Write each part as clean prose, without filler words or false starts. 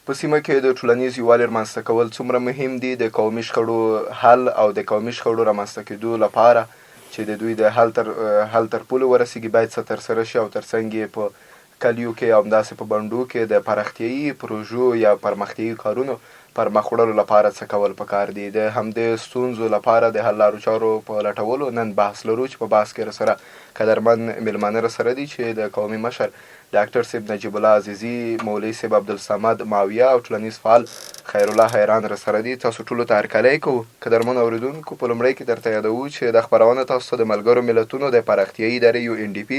په سیمه کې د ټولنیز یووالي رامنځته کول څومره مهم دي د قومي شخړو حل او د قومي شخړو رامنځته کېدو لپاره چې د دوی د حل تر پولو ورسیږي باید څه ترسره شي او ترڅنګ یې په کلیو کې او همداسې په بڼډو کې د پراختیایي پروژو یا پرمختیایي کارونو پر مخ وړلو لپاره څه کول پکار دي. د همدې ستونزو لپاره د حل لارو چارو په لټولو نن بحث لرو چې په بحث کې راسره قدرمن میلمانه راسره دي چې د قومي مشر ډاکټر صاحب نجیب الله عزیزي، مولوي صاحب عبدالصمد ماویه او ټولنیز فعال خیر الله حیران راسره دي. تاسو ټولو ته هرکلی کوو. قدرمن اورېدونکو، په لومړی کې درته یادوو چې د خپرونه تاسو ته د ملګرو ملتونو د پراختیایي ادارې UNDP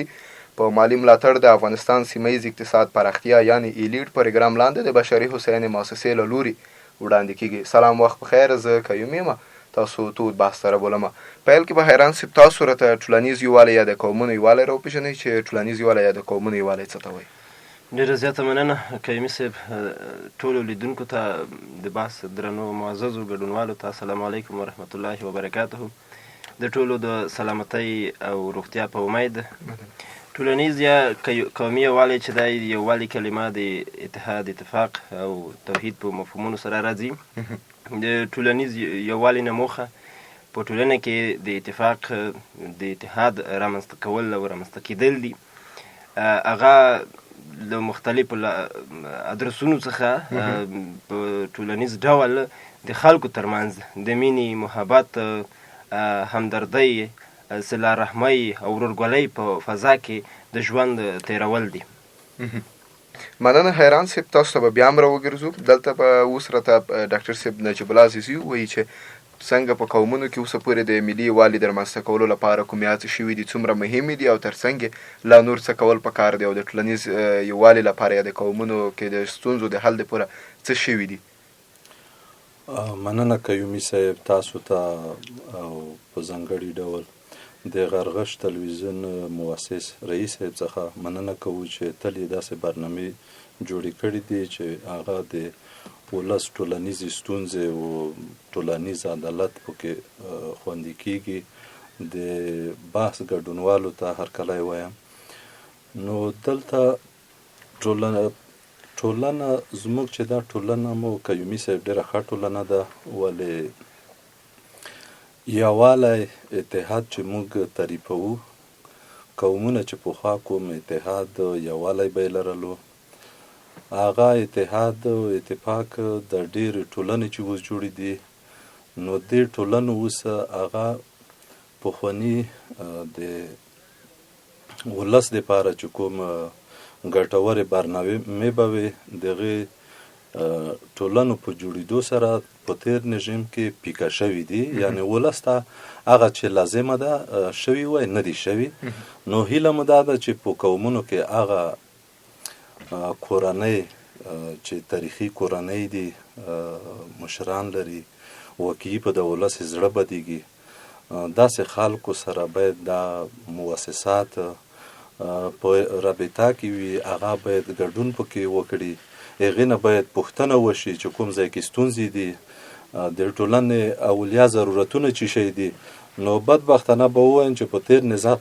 په مالي ملاتړ د افغانستان سیمه ییز اقتصاد پراختیا یعنی ایلیډ پروګرام لاندې د بشري هوساینې مؤسسې له لوري وړاندې کیږي. سلام، وخت بخیر. زه قیوم یم، تاسو تود بحث سره بولم. پیل کې به حیران صاحب تاسو راته ټولنیز یووالی یا د قومونو یووالی راوپېژنئ چې ټولنیز یووالی یا د قومونو یووالی څه ته وایي. ډېره زیاته مننه قیومي صاحب. ټولو لیدونکو ته د بحث درنو معززو ګډونوالو ته السلام علیکم ورحمت الله وبرکاته. د ټولو د سلامتۍ او روغتیا په امید. ټولنیز یا قومي یووالی چې دا یووالی کلمه د اتحاد، اتفاق او توحید په مفهومونو سره راځي. د ټولنیز یووالي نه موخه په ټولنه کې د اتفاق، د اتحاد رامنځته کول او رامنځته کېدل دي. هغه له مختلفو ادرسونو څخه په ټولنیز ډول د خلکو ترمنځ د مینې، محبت، همدردۍ، صله رحمۍ او ورورګلۍ په فضا کې د ژوند تیرول دي. مننه حیران صاحب. تاسو ته به بیا هم راوګرځو. دلته به اوس راته ډاکټر صاحب نجیب الله عزیزي ووایي چې څنګه په قومونو کې اوسه پورې د ملي یووالي د رامنځته کولو لپاره کومې هڅې شوي دي، څومره مهمې دي او ترڅنګ لا نور څه کول پکار دي او د ټولنیز یووالي لپاره یا د قومونو کې د ستونزو د حل لپاره څه شوي دي. مننه قیومي صاحب، تاسو ته او په ځانګړي ډول د غرغش تلویزیون مؤسس رئیس صاحب څخه مننه کوو چې تل یې داسې برنامې جوړې کړي دي چې هغه د ولس ټولنیزې ستونزې او ټولنیز عدالت پکې خوندي کیږي. د بحث ګډونوالو ته هرکلی وایم. نو دلته ټولنه زموږ چې دا ټولنه مو قیومي صاحب ډېره ښه ټولنه ده، ولې یووالی، اتحاد چې موږ تعریفوو، قومونه چې پخوا کوم اتحاد یووالی به یې لرلو، هغه اتحاد او اتفاق د ډېرې ټولنې چې اوس جوړې دي، نو دې ټولنو اوس هغه پخواني د ولس دپاره چې کوم ګټورې برنامې به وې، دغې ټولنو په جوړېدو سره په تیر نظام کې پیکه شوي دي. یعنی ولس ته هغه چې لازمه ده شوي وای نه دي شوي. نو هیله مو دا ده چې په قومونو کې هغه کورنۍ چې تاریخي کورنۍ دي، مشران لري، واقعي په د ولس زړه بدیږي، داسې خلکو سره باید دا مؤسسات په رابطه کې وي، هغه باید ګډون پکې وکړي، هغې نه باید پوښتنه وشي چې کوم ځای کې ستونزې دي، د ټولنې اولیا ضرورتونه چې شي دي. نو بدبختانه به ووایم چې په تیر نظام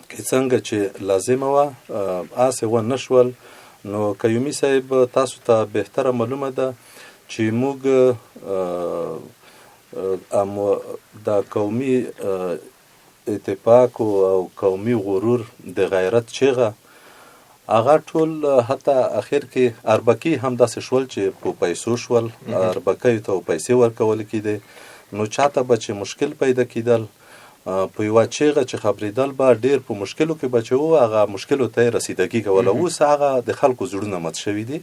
کې څنګه چې لازمه وه هسې ونه شول. نو قیومي صاحب تاسو ته بهتره معلومه ده چې موږ د قومي اتفاق او قومي غرور د غیرت چیغه هغه ټول حتی اخر کې اربکي هم داسې شول چې په پیسو شول، اربکیو ته پیسې ورکول کېدې. نو چاته به چې مشکل پیدا کېدل، په یوه چیغه چې خبرېدل به ډېر په مشکلو کې به چې و هغه مشکلو ته یې رسیدګي کوله. اوس هغه د خلکو زړونه مات شوي دي.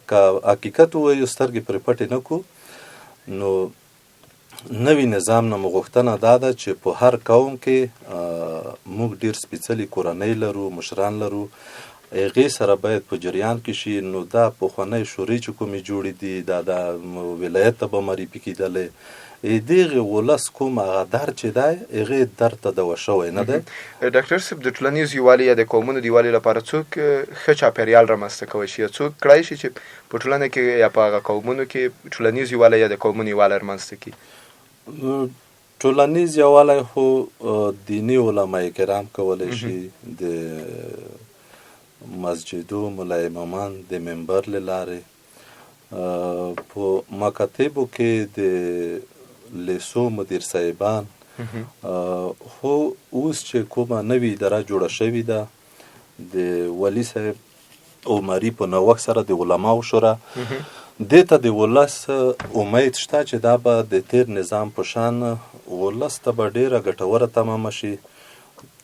که حقیقت ووایو سترګې پرې پټې نه کړو، نو نوي نظام نه مو غوښتنه دا ده چې په هر قوم کې موږ ډېر سپېڅلي کورنۍ لرو، مشران لرو، هغې سره باید په جریان کې شي. نو دا پخوانی شورۍ چې کومې جوړې دي، دا د ولایت ته به معرفي کېدلې، دغې ولس کوم هغه درد چې دی هغې درد ته دوا شوی نه دی. ډاکټر صاحب، د ټولنیز یووالي یا د قومونو د یووالي لپاره څوک ښه چاپېریال رامنځته کولی شي یا څوک کړی شي چې په ټولنه کې یا په هغه قومونو کې ټولنیز یووالی یا د قومونو یووالی رامنځته کړي؟ ټولنیز یووالی خو دیني علما کرام کولی شي، د مسجدو ملا امامان د منبر له لارې په مکاتبو کې د لیسو مدیر صاحبان خو اوس چې کومه نوې اداره جوړه شوې ده د والي صاحب عمري په نوښت سره د علماو شورا دې ته د ولس امید شته چې دا به د تیر نظام په شان ولس ته به ډېره ګټوره تمامه شي.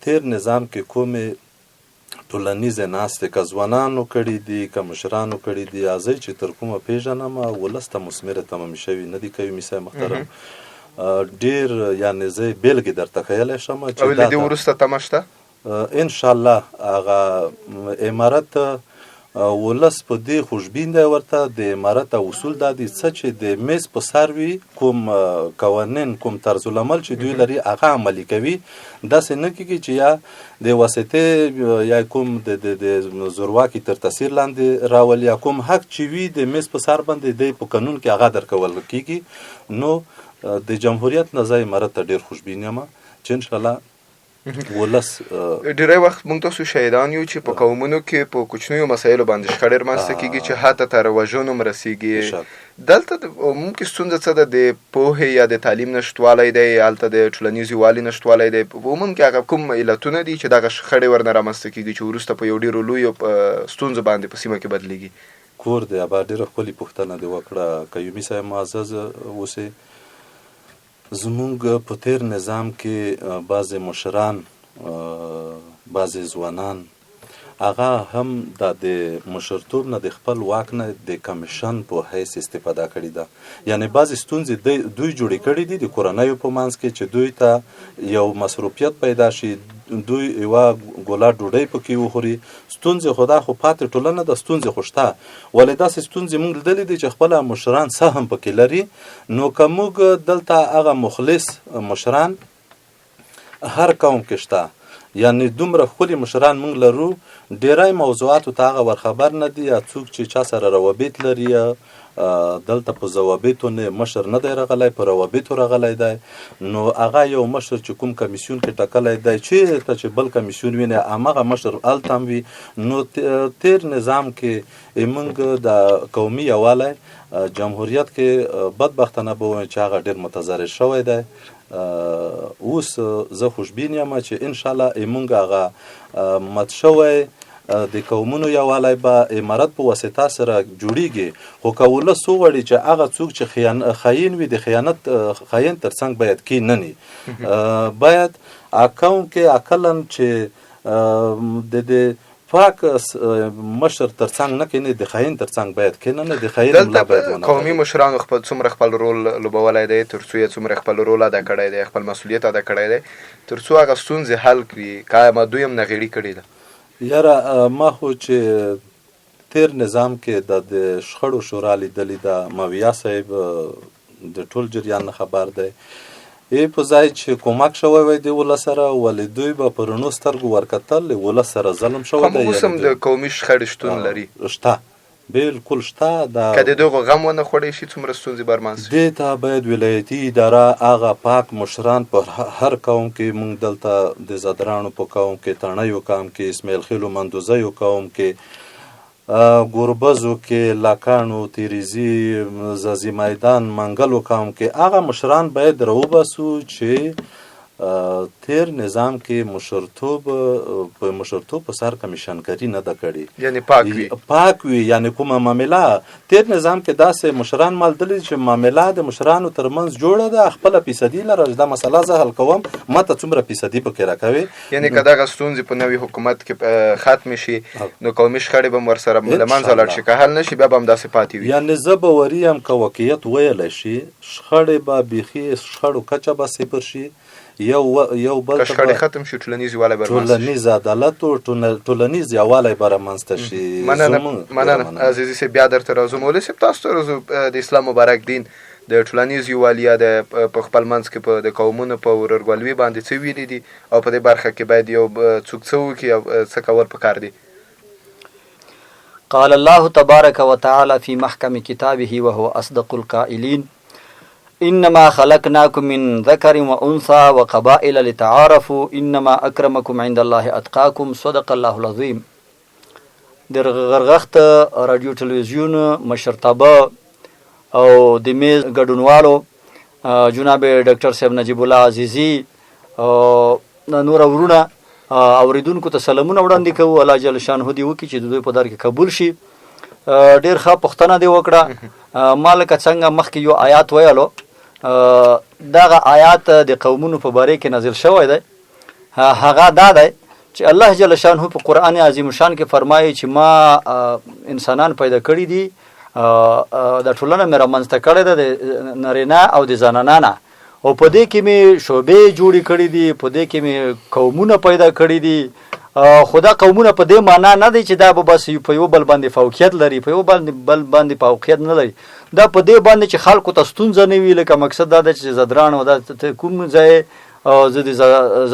تیر نظام کې کومې ټولنیزې ناستې که ځوانانو کړي دي که مشرانو کړي دي زه چې تر کومه پېژنم ولس ته مثمره تمامې شوي نه دي کوي صاحب محترم. ډیر یعنی زه بیلګې درته ښیلی شم او له دې وروسته تمه شته انشاءالله هغه امارت ولس په دې خوشبین دی ورته د امارت اصول دا دي څه چې د میز په سر وي کوم قوانین کوم طرز العمل چې دوی لري هغه عملي کوي داسې نه کېږي چې یا د واسطې یا کوم د زورواکي تر تاثیر لاندې راولي یا کوم حق چې وي د میز په سر باندې دی په قانون کې هغه درکول کېږي. نو د جمهوریت نه زه امارت ته ډېر خوشبین یم چې انشاءالله ولس ډېری وخت موږ تاسو شهیدان یو چې په قومونو کې په کوچنیو مسایلو باندې شخړې رامنځته کېږي چې حتی تر وژنو هم رسېږي. دلته ممکن ستونزه څه ده د پوهې یا د تعلیم نشتوالی دی هلته د ټولنیز یووالي نشتوالی دی عموم کې هغه کوم علتونه دي چې دغه شخړې ورنه رامنځته کېږي چې وروسته په یو ډېرو لویو ستونزو باندې په سیمه کې بدلېږي. کور دی ابا ډېره ښکلې پوښتنه دې وکړه قیومي صاحب معزز اوسې. زمونږ په تیر نظام کې بعضې مشران بعضې ځوانان هغه هم د مشرتوب نه د خپل واک نه د کمیشن په حیث استفاده کړې ده. یعنی بعضې ستونزې دوی جوړې کړي دي د کورنیو په منځ کې چې دوی ته یو مصروفیت پیدا شي دوی یوه ګوله ډوډۍ پکې وخوري. ستونزې خو دا خو پاتې ټولنه ده ستونزې خو شته ولې داسې ستونزې موږ لیدلې دي چې خپله مشران سهم پکې لري. نو که موږ دلته هغه مخلص مشران هر قوم کې شته یعنی دومره ښکلي مشران موږ لرو ډیری موضوعاتو ته هغه ورخبر نه دي یا څوک چې چا سره روابط لري یا دلته په ضوابطو نه مشر نه دی راغلی په روابطو راغلی دی. نو هغه یو مشر چې کوم کمیسیون کې ټاکلی دی چېرته چې بل کمیسیون ویني همغه مشر هلته هم وي. نو تیر نظام کې موږ د قومي یووالی جمهوریت کې بدبختانه به ووایم چې هغه ډېر متضرر شوی دی. اوس زه خوشبین یم چې انشاءالله موږ هغه مات شوی د قومونو یووالی به امارت په واسطه سره جوړیږي. خو که ولس وغواړي چې هغه څوک چې خاین وي د خیانت خاین تر څنګ باید کینني باید قوم کې اقلا چې د پاک مشر تر څنګ نه کیني د خاین تر څنګ باید کیننه د خاین ملا باید ونه. قومي مشرانو خپل څومره خپل رول لوبولی دی تر څو یې څومره خپل رول ادا کړی دی خپل مسؤلیت ادا کړی دی تر څو هغه ستونزې حل کړي که دوی هم نغېړي کړې ده. یاره ما خو چې تیر نظام کې د شخړو شورا لیدلې ده ماویه صاحب د ټول جریان نه خبر دی په ځای چې کومک شوی وای د ولس سره ولې دوی به په رڼو سترګو ورکتل ولس سره ظلم شوی دی. اوس هم د قومي شخړې شتون لري شته بالکل شته. که د دغو غم ونه خوړی شي څومره ستونزې به رامنځته شي. دې ته باید ولایتي اداره هغه پاک مشران په هر قوم کې موږ دلته د زدرانو په قوم کې تڼیو قوم کې اسماعیل خیلو مندوزیو قوم کې ګوربزو کې لاکانو تیریزي زازي میدان منګلو قوم کې هغه مشران باید راوباسو چې تیر نظام کې مشرتوب په سر کمیشنګري نه ده کړې یعنی پاک وي یعنی کومه معامله تیر نظام کې داسې مشران مال دلی چې معامله د مشرانو ترمنځ جوړه ده خپله فیصدي لره دا مسله زه حل کوم ماته څومره فیصدي پکې راکوي. یعنی که دغه ستونزې په نوي حکومت کې ختم شي نو قومي شخړې به هم ورسره له منځه ولاړ شي که حل نه شي بیا به هم داسې پاتې وي. یعنی زه باوري یم که واقعیت ویلی شي شخړې به بیخي شخړو کچه به صفر شي یو بل که شخړې ختم شي ټولنیز یووالی به رامنځته شي ټولنیز عدالت او ټولنیز یووالی به رامنځته شي. مننه عزیزي صاحب بیا درته راځو مولوي صاحب تاسو ته راځو د اسلام مبارک دین د ټولنیز یووالي یا د په خپل منځ کې په د قومونو په ورورګلوي باندې څه ویلي دي او په دې برخه کې باید یو څوک څه وکړي او څه کول پکار دي. قال الله تبارك وتعالى في محكم كتابه وهو أصدق القائلين إنما خلقناكم من ذكر وأنثى وقبائل لتعارفوا إنما أكرمكم عند الله أتقاكم صدق الله العظيم. د غرغښت رادیو ټلویزیون مشرتابه او د میز ګډونوالو جناب ډاکټر صاحب نجیب الله عزیزی نور ورونه اوریدونکو ته سلامونه وړاندې کوو. الله جل شانه دې وکړي چې د دوی په در کې قبول شي. ډېر ښه پوښتنه دې وکړه. ما لکه څنګه مخکې یو آیات ویلو، دغه آیات د قومونو په باره کې نازل شوی دی. هغه دا دی چې الله جل شانه په قرآن عظیم شان کې فرمایي چې ما انسانان پیدا کړي دي، د ټولنه مې رامنځته کړې ده د نارینه او د زنانه نه، او په دې کې مې شعبې جوړې کړي دي، په دې کې مې قومونه پیدا کړي دي. خو دا قومونه په دې معنا نه دی چې دا به بس په یو بل باندې فوقیت لري، په یو بل باندې فوقیت نه لري. دا په دې باندې چې خلکو ته ستونزه نه وي، لکه مقصد دا ده چې زدران او دا کوم ځای زه د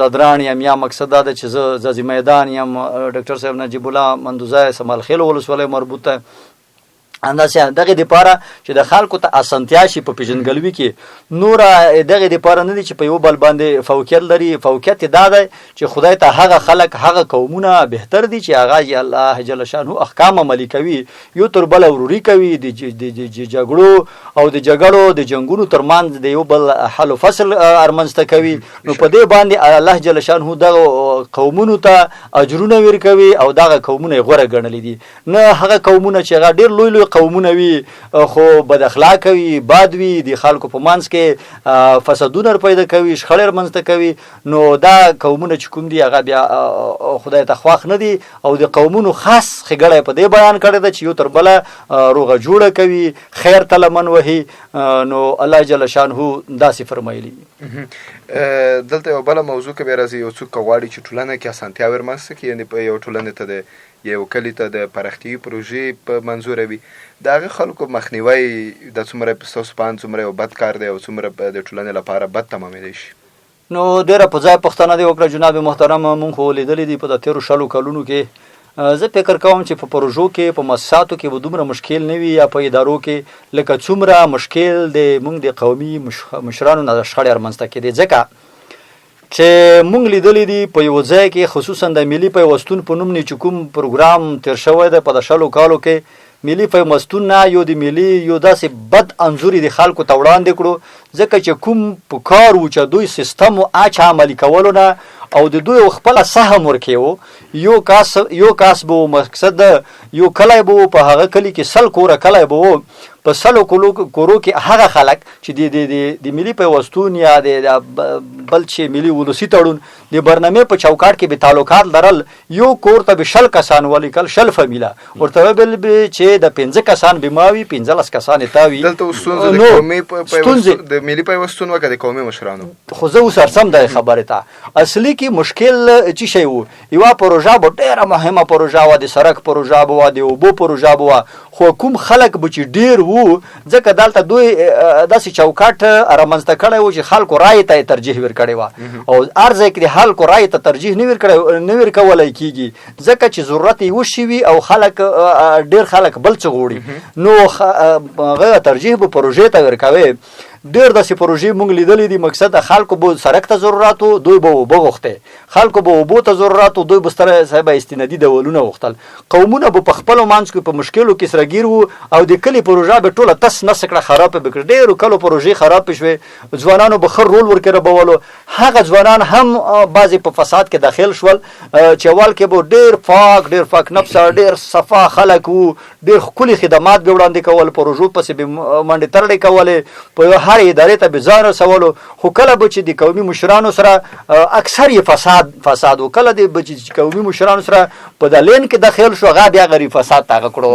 زدران یم، یا مقصد دا ده چې زه ځاځي میدان یم، ډاکټر صاحب نجیب الله مندوزای سمالخیل ولسوالۍ مربوطه. همداسې دغې دپاره چې د خلکو ته اسانتیا شي په پیژندګلوي کې. نور دغې دپاره نه دي چې په یو بل باندې فوقیت لري. فوقیت دا دی چې خدای ته هغه خلک، هغه قومونه بهتر دي چې هغه یې الله جل شانه احکام عملي کوي، یو تر بله وروري کوي، د جګړو او د جګړو د جنګونو ترمنځ د یو بل حل و فصل ارمنځته کوي. نو په دې باندې الله جل شانه دغه قومونو ته اجرونه ورکوي او دغه قومونه یې غوره ګڼلي دي. نه هغه قومونه چې هغه ډېر لوی قومونه وي خو بد اخلاقه وي، بد وي، د خلکو په منځ کې فسادونه پیدا کوي، شخړې رامنځته کوي. نو دا قومونه چې کوم دي هغه بیا خدای ته خوښ نه دي. او د قومونو خاص ښېګړه په دې بیان کړې ده چې یو تر بله روغه جوړه کوي، خیر ته لمن وهي. نو الله جل شانه داسې فرمایلي. دلته یو بله موضوع کې بیا راځي، یو څوک غواړي چې ټولنه کې اسانتیا ورمنځته کړي، یعنې په یو ټولنې ته د یو کلي ته د پراختیایي پروژې په منظوره وي، د هغه خلکو مخنیوی د څومره ستاسو په اند څومره یو بد کار دی او څومره د ټولنې لپاره بد تمامېدی شي؟ نو ډېره په ځای پوښتنه دې وکړه جناب محترم. مونږ خو لیدلي دي په د تېرو 60 کلونو کې. زه فکر کوم چې په پروژو کې، په مؤسساتو کې به دومره مشکل نه وي، یا په ادارو کې لکه څومره مشکل د مونږ د قومي مشرانو نه شخړې رامنځته کېدې. ځکه چې مونږ لیدلی دي په یو ځای کې، خصوصا د ملي پیوستون په نوم چې کوم پروګرام تیر شوی دی په د 60 کالو کې، ملي پیوستون نه یو د ملي یو داسې بد انځور د خلکو ته وړاندې کړو. ځکه چې کوم په کار و چې دوی سیستم و اچ عملي کولو نه او د دوی خپله سهم ورکوي. یو کاس به مقصد یو کلی به په هغه کلي کې 100 کوره کلی به په 100 کورو کې هغه خلک چې د ملي پیوستون یا د بل چې ملي ولسي تړون د برنامې په چوکاټ کې به تعلقات لرل، یو کور ته به 100 کسان ولیکل، 100 فامیله ورته ویل به چې د 15 کسان بیماوي، 15 کسان تاوي. دلته ستونزه د قومي پیوستون د ملي پیوستون وکړه د قومي مشرانو. خو زه اوس ارسم د خبره ته اصلي کې مشکل چې شی وو. یو پروژه به ډېره مهمه پروژه و، د سړک پروژه به، د اوبو پروژه به، خو کوم خلک به چې ډېر وو ځکه دلته دوی داسې چوکاټ رامنځته کړی و چې خلکو رایې ته یې ترجیح ورکړې وه، او هر ځای کې د خلکو رایې ته ترجیح نه ورکولی کېږي ځکه چې ضرورت یې وشي وي او خلک ډېر خلک بل څه غواړي. نو هغه ترجیح به پروژې ته ورکوي. ډېر داسې پروژې مونږ لیدلې دي. مقصد خلکو به سړک ته ضرورت و، دوی به اوبه غوښتې، خلکو به اوبو ته ضرورت و، دوی به ستره صاحب استنادي دولونه غوښتل. قومونه به په خپلو منځ کې په مشکلو کې سره ګیر وو او د کلي پروژه به ټوله تس نس کړه، خرابه به کړه. ډېرو کلو پروژې خرابې شوې، ځوانانو به ښه رول ورکې ربولو. هغه ځوانان هم بعضې په فساد کې داخل شول چې اول کې به ډېر پاک نفسه، ډېر صفا خلک وو، ډېر ښکلي خدمات به وړاندې کول، پروژو پسې به منډې ترړې کولې، په هر ادارې ته به ځان رسولو. خو کله به چې د قومي مشرانو سره اکثر یې فساد و، کله به چې قومي مشرانو سره په د لین کې داخل شو، هغه بیا غریب فساد ته هغه کړو،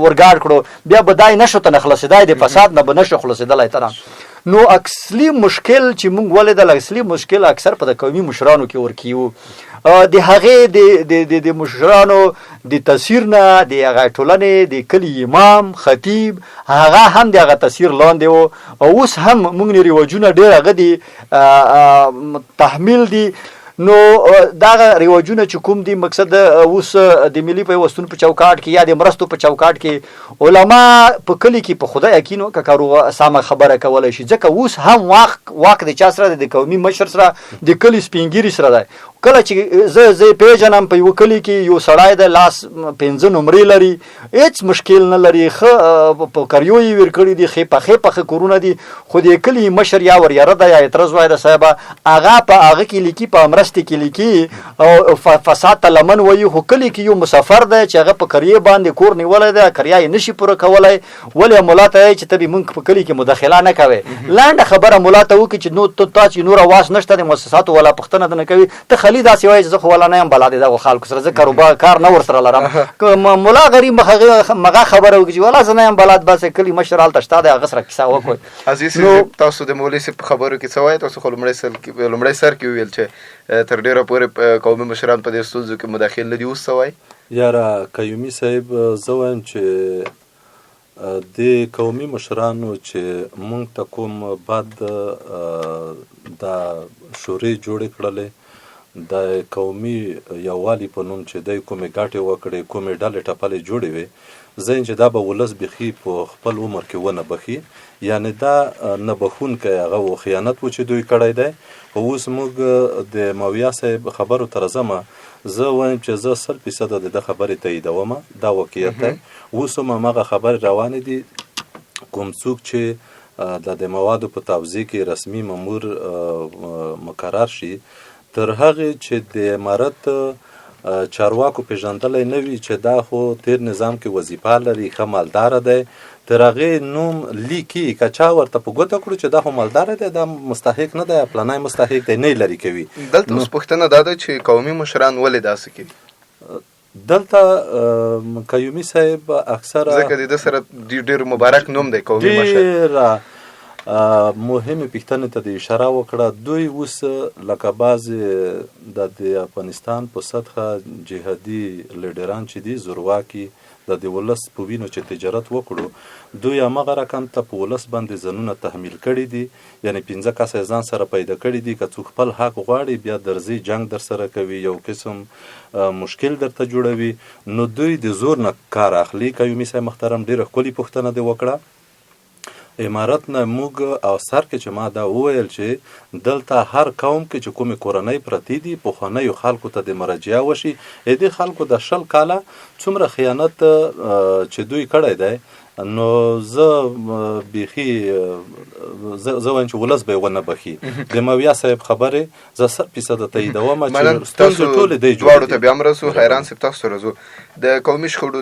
ورګاډ کړو، بیا به دای نشو ته نه خلاصېدای، د فساد نه به نشو خلاصېدلی ترا. نو اصلي مشکل چې مونږ ولیدل، اصلي مشکل اکثر په د قومي مشرانو کې ورکیو. د هغې د مشرانو د تاثیر نه د هغه ټولنې د کلي امام خطیب هغه هم د هغه تاثیر لاندې و. او اوس هم مونږ رواجونه ډېر هغه دي تحمیل دي. نو دغه رواجونه چې کوم دي مقصد اوس د ملي پیوستون په چوکاټ کې یا د مرستو په چوکاټ کې علما په کلي کې په خدای یقین وکړه کارو سمه خبره کولی شي. ځکه اوس هم واک د چا سره د قومي مشر سره، د کلي سپین ګیري سره دی. کله چې زه پیژنم په یو کلي کې یو سړی د لاس 5 نمرې لري، هیڅ مشکل نه لري، ښه په کریو یې ور کړي دي، ښې پخې کورونه دي، خو د کلي مشر یا وریاره ده یا اعتراض وای د صاحبه هغه په هغه کې لیکي، په امرستې کې لیکي او فساد ته لمن وایي، خو کلي کې یو مسافر دی چې هغه په کریې باندې کور نیولی دی، کریا یې نشي پوره کولی، ولې ملا ته وایي چې ته به موږ په کلي کې مداخله نه کوې. لنډه خبره ملا ته وکړي چې نو تاسو نور اواز نشته د مؤسساتو والا پوښتنه نه کوي، ته خالي داسې وایي چې زه خو والا نه یم بلد دغو خلکو سره، زه کاروبار کار نه ورسره لرم. ملا غریب مغه خبره وکړي چې والا زه نه یم بلد، بس کلي مشر هلته شته دی هغه سره کیسه وکړئ. عزیز صاحب تاسو د مولوي صاحب په خبرو کې څه وایئ؟ تاسو خو لومړی سر کې وویل چې تر ډېره پورې قومي مشران په دې ستونزو کې مداخل نه دي، اوس څه وایئ؟ یاره قیومي صاحب زه وایم چې د قومي مشرانو چې مونږ ته کوم بد د شورې جوړې کړلې د قومي یووالي په نوم چې دی کومې ګټې وکړې، کومې ډلې ټپلې جوړې وې، زه یم چې دا به ولس بیخي په خپل عمر کې ونه بخي، یعنی دا نه بخونکی هغه و خیانت و چې دوی کړی دی. خو اوس موږ د ماویه صاحب خبرو ته راځم، زه وایم چې زه 100% د ده خبرې تاییدوم، دا واقعیت دی. اوس هم هماغه خبرې روانې دي، کوم څوک چې د موادو په توزیع کې رسمي مامور مقرر شي، تر هغې چې د امارت چارواکو پیژندلی نه وي چې دا خو تیر نظام کې وظیفه لري، ښه مالداره دی، تر هغې نوم لیکي که چا ورته په ګوته کړو چې دا خو مالداره دی، دا مستحق نه دی، پلانی مستحق دی، نه یې لرې کوي. دلته اوس پوښتنه دا ده چې قومي مشران ولې داسې کوي؟ دلته قیومي صاحب اکثره ځکه د ده سره ډېر مبارک نوم دی قومي مشر، مهمې پوښتنې ته د اشاره وکړه. دوی اوس لکه بعضې د افغانستان په سطحه جهادي لیډران چې دي زورواکي د ولس په وینو چې تجارت وکړو، دوی همغه رقم ته په ولس باندې ځانونه تحمیل کړي دي، یعنی 15 کسه ځان سره پیدا کړي دي، که څوک خپل حق غواړي بیا درځي جنگ در سره کوي، یو قسم مشکل درته جوړوي، نو دوی د زور نه کار اخلي. قیومي صاحب محترم ډېره ښکلې پوښتنه دې وکړه. امارت نه موږ او سر کې چې ما دا وویل چې دلته هر قوم کې چې کومې کورنۍ پرتې دي پخوانیو خلکو ته د مراجعه وشي، دې خلکو د 20 کاله څومره خیانت چې دوی کړی دی، نو زه بیخي زه وایم چې ولس به یې ونه بخي. د ماویه صاحب خبرې زه 100% تاییدوم چې ستاسو ټولې دی دواړو ته بیا هم رسو. حیران صاحب تاسو ته راځو، د قومي شخړو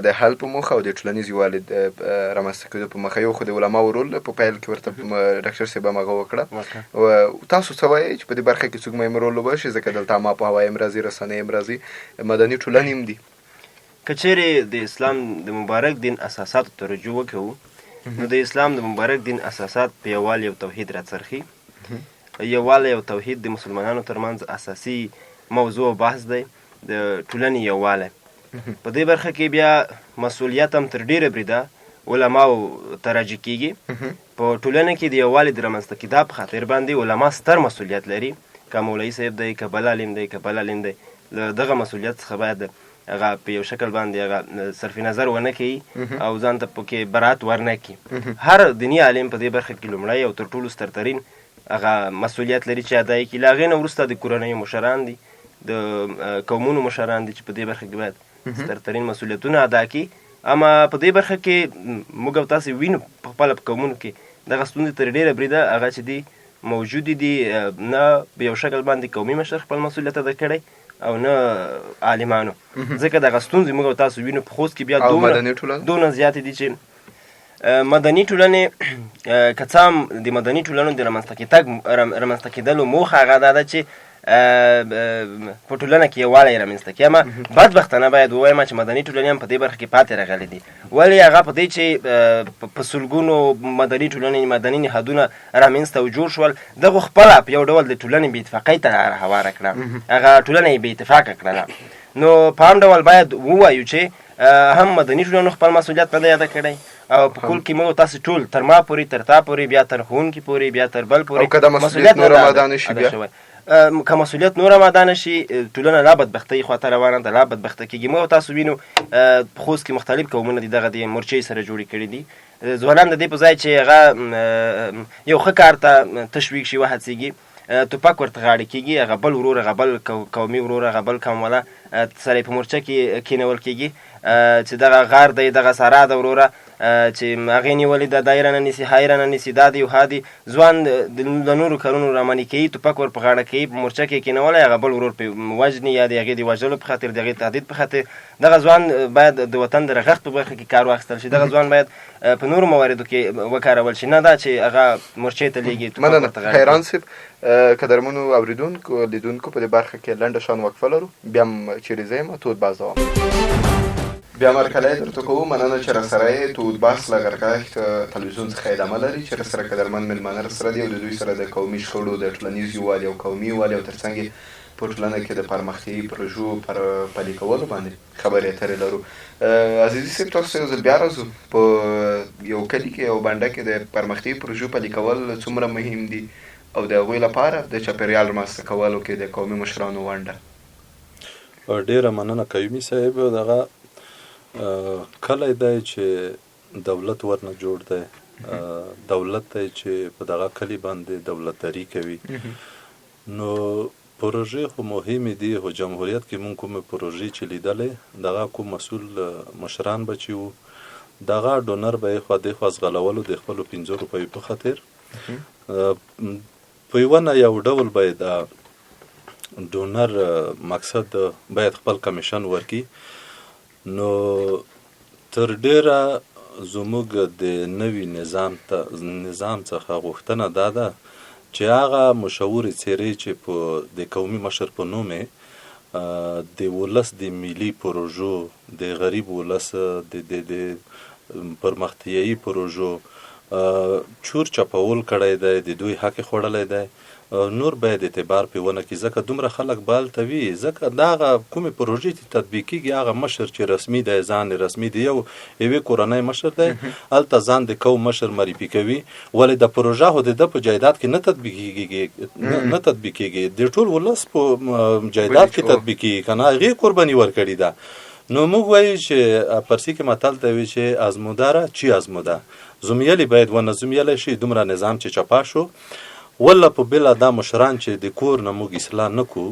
د حل په موخه او د ټولنیز یووالي رامنځته کېدو په موخه، یو خو د علماو رول په پیل کې ورته ډاکټر صاحب هم هغه وکړه، تاسو څه وایئ چې په دې برخه کې څوک مهم رول لوبوي؟ ځکه دلته ما په هوایي هم راځي، رسنۍ هم راځي، مدني ټولنې هم دي. که چیرې د اسلام د مبارک دین اساساتو ته رجوع وکړو، نو د اسلام د مبارک دین اساسات په یووالي او توحید راڅرخي. یووالی او توحید د مسلمانانو ترمنځ اساسي موضوع او بحث دی، د ټولنې یووالی. په دې برخه کې بیا مسؤلیت هم تر ډېره بریده علماو ته راجع کېږي. په ټولنه کې د یووالي د رامنځته کېدا په خاطر باندې علما ستر مسؤلیت لري، که مولوي صاحب دی، که بل عالم دی، که بل عالم دی، له دغه مسؤلیت څخه باید هغه په یو شکل باندې هغه صرف نظر ونه کوي او ځان ته پکې برات ورنه کړي. هر دیني عالم په دې برخه کې لومړی او تر ټولو سترترین هغه مسؤلیت لري چې ادا یې کړي. له هغې نه وروسته د کورنیو مشران دي، د قومونو مشران دي چې په دې برخه کې باید سترترین مسؤلیتونه ادا کړي. اما په دې برخه کې موږ او تاسې وینو په خپله په قومونو کې دغه ستونزې تر ډېره بریده هغه چې دي موجودې دي، نه په یو شکل باندې قومي مشر خپل مسؤلیت ادا کړی او نه عالمانو، ځکه دغه ستونزې موږ او تاسو وینو. په خوست کې بیا دونه زیاتې دي چې مدني ټولنې که څه هم د مدني ټولنو د رامنځته کېدلو موخه هغه دا ده چې په ټولنه کې یووالی رامنځته کړي. اما بدبختانه باید ووایم چې مدني ټولنې هم په دې برخه کې پاتې راغلي دي. ولې هغه په دې چې په سلګونو مدني ټولنې مدني نهادونه رامنځته او جوړ شول، دغو خپله په یو ډول د ټولنې بې اتفاقۍ ته هواره کړه، هغه ټولنه یې بې اتفاقه کړله. نو په هم ډول باید ووایو چې هم مدني ټولنو خپل مسؤلیت نه دی ادا کړی، او په کل کې موږ تاسو ټول تر ما پورې، تر تا پورې، بیا تر ښوونکي پورې، بیا تر بل پورې مسؤلیت نور ادا نه شوی. که مسؤلیت نور هم ادا نه شي، ټولنه لا بدبختۍ خواته روانه ده، لا بدبخته کېږي. موږ تاسو وینو په خوست کې مختلف قومونه دي دغه د مورچې سره جوړې کړي دي. ځوانان د دې په ځای چې هغه یو ښه کار ته تشویق شي وهڅېږي، توپک ورته غاړه کېږي، هغه بل ورور، هغه بل قومي ورور، هغه بل قومواله سره په مورچه کې کېنول کېږي چې دغه غار دی، دغه سارا ده وروره چې هغې نیولې ده، دا یې رانه نیسي، ها یې رانه نیسي، دا دی ها دی. ځوان د نورو کارونو رامنې کوي، توپک ور په غاړه کوي، په مورچه کې کېنولی، هغه بل ورور پرې وژني یا د هغې د وژلو په خاطر، د هغې تهدید په خاطر. دغه ځوان باید د وطن د رغښت په برخه کې کار واخیستل شي. دغه ځوان باید په نورو مواردو کې وکارول شي، نه دا چې هغه مورچې ته لیږي. مننه حیران صاحب. قدرمنو اوریدونکو لیدونکو په دې برخه کې لنډه شان وقفه لرو، بیا هم چیرې ځئ یم تود باز دوام بیا مرکلی درته کوو. مننه چې راسره یې. تود باس له غرګښت تلویزیون څخه ادامه لري چې راسره قدرمن میلمانه راسره دي او د دوی سره د قومي شخړو د ټولنیز یووالي او قومي یووالي او ترڅنګ یې په ټولنه کې د پرمختیایي پروژو پر پلي کولو باندې خبرې اترې لرو. عزیزي صاحب، تاسو یو ځل بیا راځو. په یو کلي کې او بانډه کې د پرمختیایي پروژو پلي کول څومره مهم دي او د هغوی لپاره د چاپېریال رامنځته کولو کې د قومي مشرانو ونډه؟ ډېره مننه قیومي صاحب. دغه کلی دی چې دولت ورنه جوړ دی، دولت دی چې په دغه کلي باندې دولتداري کوي. نو پروژې خو مهمې دي، خو جمهوریت کې مونږ کومې پروژې چې لیدلې، دغه کوم مسؤل مشران به چې وو، دغه ډونر به یې خوا دېخوا ځغلولو د خپلو 5 روپیو په خاطر. په یوه نه یو ډول به یې د ډونر مقصد باید خپل کمیشن ورکي. نو تر ډیره زموږ د نوي نظام څخه غوښتنه دا ده چې هغه مشهورې څیرې چې په د قومي مشر په نوم د ولس د ملي پروژو، د غریب ولس د پرمختیایي پروژو چور چپول کړی دی، د دوی حق خوړلی دی. نور باید اعتبار پې ونه کړي، ځکه دومره خلک به هلته وي، ځکه دغه کومې پروژې چې تطبیق کېږي، هغه مشر چې رسمي دی، ځان رسمي دی، یوې کورنۍ مشر دی، هلته ځان د قوم مشر معرفي کوي. ولې د پروژه خو د ده په جایداد کې نه تطبیق کېږي، د ټول ولس په جایداد کې تطبیق کېږي که نه، هغې قرباني ورکړې ده. نو موږ وایو چې پرسي کې متل ته وایي چې ازموداره چی ازموده، زومیلی باید ونه زومیلی شي. دومره نظام چې چپا شو، ولا په بله دا مشران چې د کور نه موږ اصلاح نه کو،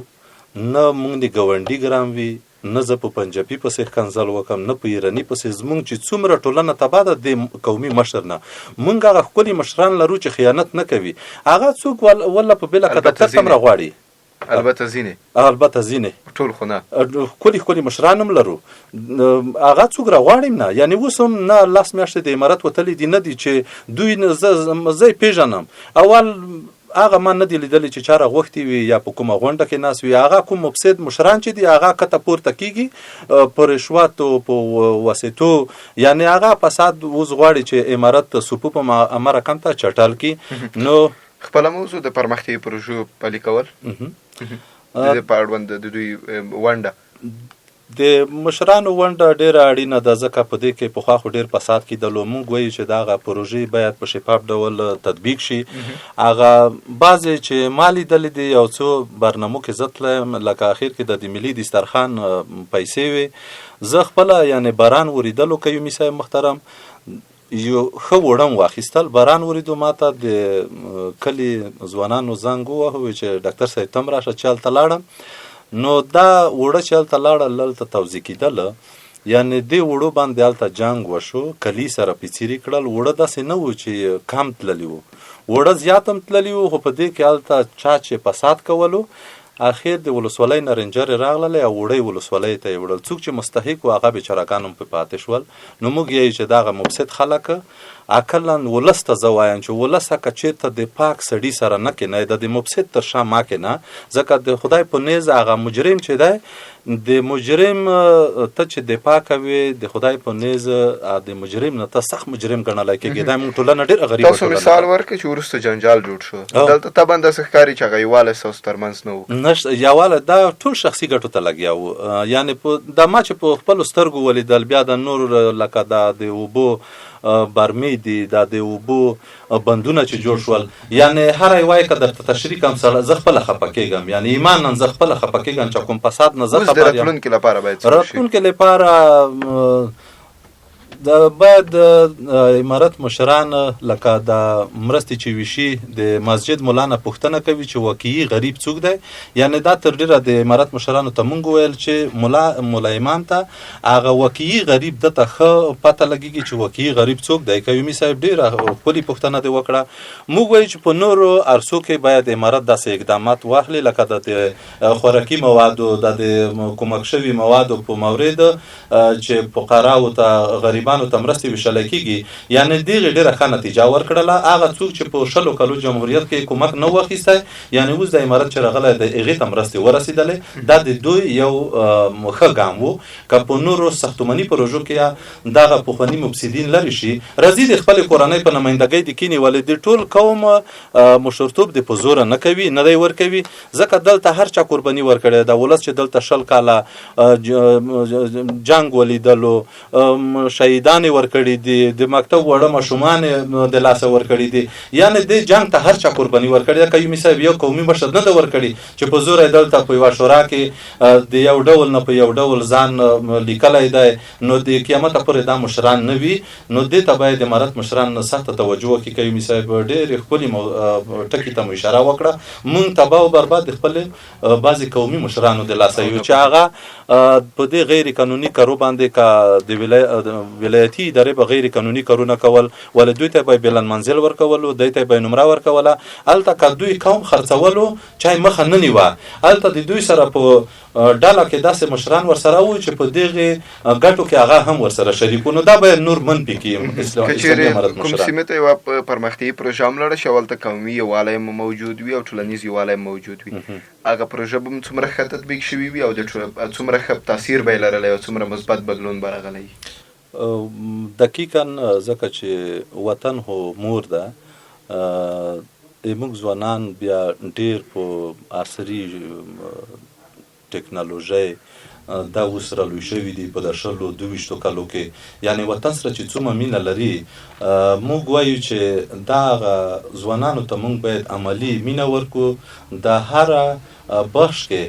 نه موږ د ګاونډي ګرام وي، نه زه په پنجابي پسې ښکنځل وکم، نه په ایراني پسې. زموږ چې څومره ټولنه تباه ده د قومي مشر نه، موږ هغه ښکلي مشران لرو چې خیانت نه کوي. هغه څوک ولا په بله کتر څومره غواړي، البته ځینې ټول خو نه ښکلي مشران هم لرو، هغه څوک راغواړي نه. یعنې اوس هم نه 10 میاشتې د امارت وتلي دي، نه دي چې دوی زه یې پېژنم. اول هغه ما نه دي لیدلی چې چا راغوښتي وي یا په کومه غونډه کې ناست وي. هغه کوم مفسد مشران چې دي، هغه کته پورته کېږي په رشوتو، په واسطو. یعنې هغه فساد اوس غواړي چې امارت صفو په امر رقم ته چټل کړي. نو خپله موضوع د پرمختیایي پروژو پلي کول، د په اړوند د دوی ونډه، د مشرانو ونډه ډېره اړینه ده، ځکه په دې کې پخوا خو ډېر فساد کېدلو. موږ وایو چې دغه پروژې باید په شفاف ډول تطبیق شي. هغه بعضې چې ما لیدلې دي، یو څو برنامو کې زه تلم، لکه اخر کې د ملي دسترخوان پیسې وې. زه خپله یعنې باران وریدلو قیومي صاحب محترم، یو ښه وړم واخیستل، باران وریدو، ما ته د کلي ځوانانو زنګ ووهه چې ډاکټر صاحب ته هم راشه، چې هلته لاړم. نو دا وړه چې هلته لاړه، هلته توضیح کېدله، یعنې دې وړو باندې هلته جنګ وشو، کلي سره پیڅیري کړل. وړه داسې نه و چې کم تللي وو، وړه زیات هم تللي وو، خو په دې کې هلته چا چې فساد کولو، اخر د ولسوالۍ نه رنجرې راغللی او وړۍ ولسوالۍ ته یې وړل. څوک چې مستحق و هغه بېچارهګان هم پرې پاتې شول. نو موږ یې چې دغه مفسد خلک عقلا ولس ته زه وایم چې ولس که چېرته د پاک سړي سره نه کېنئ، د مفسد تر شا مه کېنه، ځکه د خدای په نیز هغه مجرم چې دی، د مجرم ته چې دفاع کوي، د خدای په نیز د مجرم نه ته سخت مجرم ګڼلی کېږي. دا موږ ټولنه ډېره غریبه ټولنه. تاسو مثال ورکړئ چې وروسته جنجال جوړ شو، دلته طبعا داسې ښکاري چې هغه یووالی ستاسو ترمنځ نه و. نشته یووالی، دا ټول شخصي ګټو ته لګیا وو. یعنې دا ما چې په خپلو سترګو ولیدل، بیا د نور لکه دا د اوبو برمې دي، دا د اوبو بندونه چې جوړ شول، یعنې هر یو وایي که درته تشریح کړم سره زه خپله خفه کېږم، یعنې ایمانا زه خپله خفه کېږم چې کوم فساد نه زه خبر یم. راتلونکي لپاره باید راتلونکي لپاره باید د امارت مشران لکه د مرستې چې وشي د مسجد مولانا پوښتنه کوي چې واقعي غریب څوک دی. یعنی دا تر ډیره د امارت مشرانو ته مونږ وویل چې مولا امام ته هغه واقعي غریب دته ښه پته لګېږي چې واقعي غریب څوک دی. که یومي صاحب ډېره ښکلې پوښتنه دې وکړه. موږ وایو چې په نورو عرصو کې باید امارت داسې اقدامات واخلي لکه د خوراکي موادو د کومک شوي موادو په مورد چې فقراو ته غریبانو ته مرستې ویشلی کېږي. یعنې دغې ډېره ښه نتیجه ورکړله. هغه څوک چې په 100 کالو جمهوریت کې کومک نه و اخیستی، یعنې اوس د امارت چې راغلی د هغې ته مرستې ورسېدلې. دا د دوی یو ښه ګام و. که په نورو ساختماني پروژو کې دغه پخواني مفسدین لرې شي، راځي د خپلې کورنۍ په نمایندګۍ د کینې، ولې د ټول قوم مشرتوب د په زوره نه کوي، نه دی ورکوي. ځکه دلته هر چا قرباني ورکړې ده. ولس چې دلته 20 کاله جنګ ولیدلو، شهیدان ورکړي دي، د مکتب وړه ماشومان د لاسه ورکړي دي. یعنی د جنگ ته هر چا قرباني ورکړي ده. که یومي صاحب یو قومي مشر نه ده ورکړي چې په زور دلته په یوه شورا کې د یو ډول نه په یو ډول ځان لیکلی دی، نو د قیامته پورې دا مشران نه وي. نو دې ته باید امارت مشران سخته توجه وکړي. که یومي صاحب ډېرې ښکلې ټکي ته مو اشاره وکړه. مونږ تباه او برباد د خپلې بعضې قومي مشرانو د لاسه یو چې هغه په دې غیر قانوني کارو باندې که د ولایتي ادارې به غیر قانوني کارونه کول، ولې دوی ته به بلند منزل ورکولو، دوی ته به نمره ورکوله. هلته که دوی قوم خرڅولو چای مخه نه نیوه. هلته د دوی سره په ډله کې داسې مشران ورسره وو چې په دغې ګټو کې هغه هم ورسره شریک وو. نو دا باید نور منفي کړي. که چېرې کوم سیمې ته یوه پرمختیایي پروژه هم لاړه شي، هلته قومي یووالی هم موجود وي او ټولنیز یووالی هم موجود وي، هغه پروژه به هم څومره ښه تطبیق شوي وي او د څومره ښه تاثیر به یې لرلی او څومره مثبت بدلون به راغلی. دقیقا ځکه چې وطن هو مور ده. موږ ځوانان بیا ډېر په عصري ټکنالوژۍ دا اوس رالوی شوي دي په د 22 کالو کې. یعنې وطن سره چې څومره مینه لري، موږ وایو چې دا ځوانانو ته موږ باید عملي مینه ورکړو. د هره بخش کې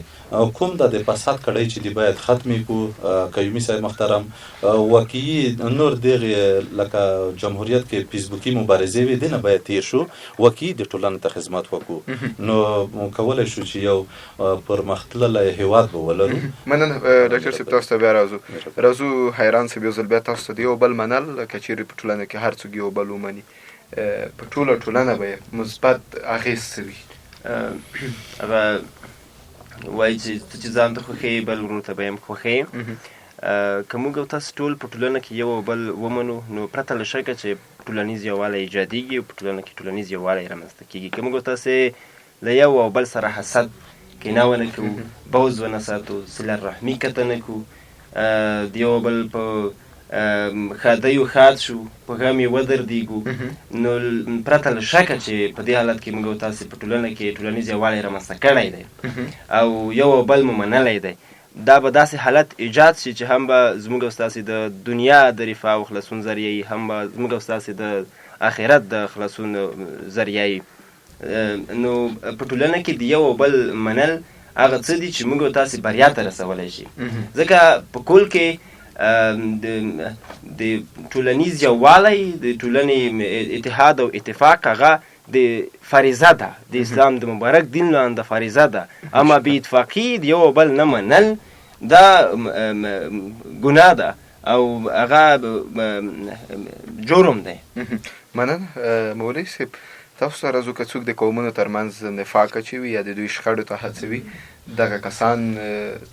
کوم د فساد کړی چې دی باید ختمې کړو. که یومي صاحب محترم واقعي نور دغې لکه جمهوریت کې فیسبوکي مبارزې وي، دې نه باید تیر شو، واقعي د ټولنې ته خدمت وکړو. نو کولی شو چې یو پرمختللی هیواد به ولرو. مننه ډاکټر صاحب، تاسو ته بیا راځو. حیران صاحب، یو ځل بیا تاسو ته د یو بل منل، که چېرې په ټولنه کې هر څوک یو بل ومني، په ټوله ټولنه به یې مثبت اغېز څه وي؟ هغه وایي چې ته چې ځان ته خوښوې بل ورور ته به هم خوښوې. که موږ او تاسو ټول په ټولنه کې یو بل ومنو، نو پرته له شکه چې ټولنیز یووالی ایجادېږي او په ټولنه کې ټولنیز یووالی رامنځته کېږي. که موږ او تاسې له یو او بل سره حسد کینه ونه کوو، بغض ونه ساتو، صله رحمي قطع نه کوو، د یو بل په ښادیو ښاد شو، په غم یې ودردېږو، نو پرته له شکه چې په دې حالت کې موږ او تاسې په ټولنه کې ټولنیز یووالی رامنځته کړی دی او یو او بل مو منلی دی، دا به داسې حالت ایجاد شي چې هم به زموږ او ستاسې د دنیا د رفاه او خلاصون ذریعه، هم به زموږ او ستاسې د آخرت د خلاصون ذریعه. نو په ټولنه کې د یو او بل منل هغه څه دي چې موږ او تاسې بریا ته رسولی شي. ځکه په کل کې د ټولنیز یووالی، د ټولنې اتحاد او اتفاق هغه د فریضه ده، د اسلام د مبارک دین لاندې فریضه ده. اما بې اتفاقي د یو بل نه منل دا ګناه ده او هغه جرم دی. مننه مولوي صاحب. تاسو سره راځو، که څوک د قومونو ترمنځ نفاق اچوي یا د دوی شخړو ته هڅوي، دغه کسان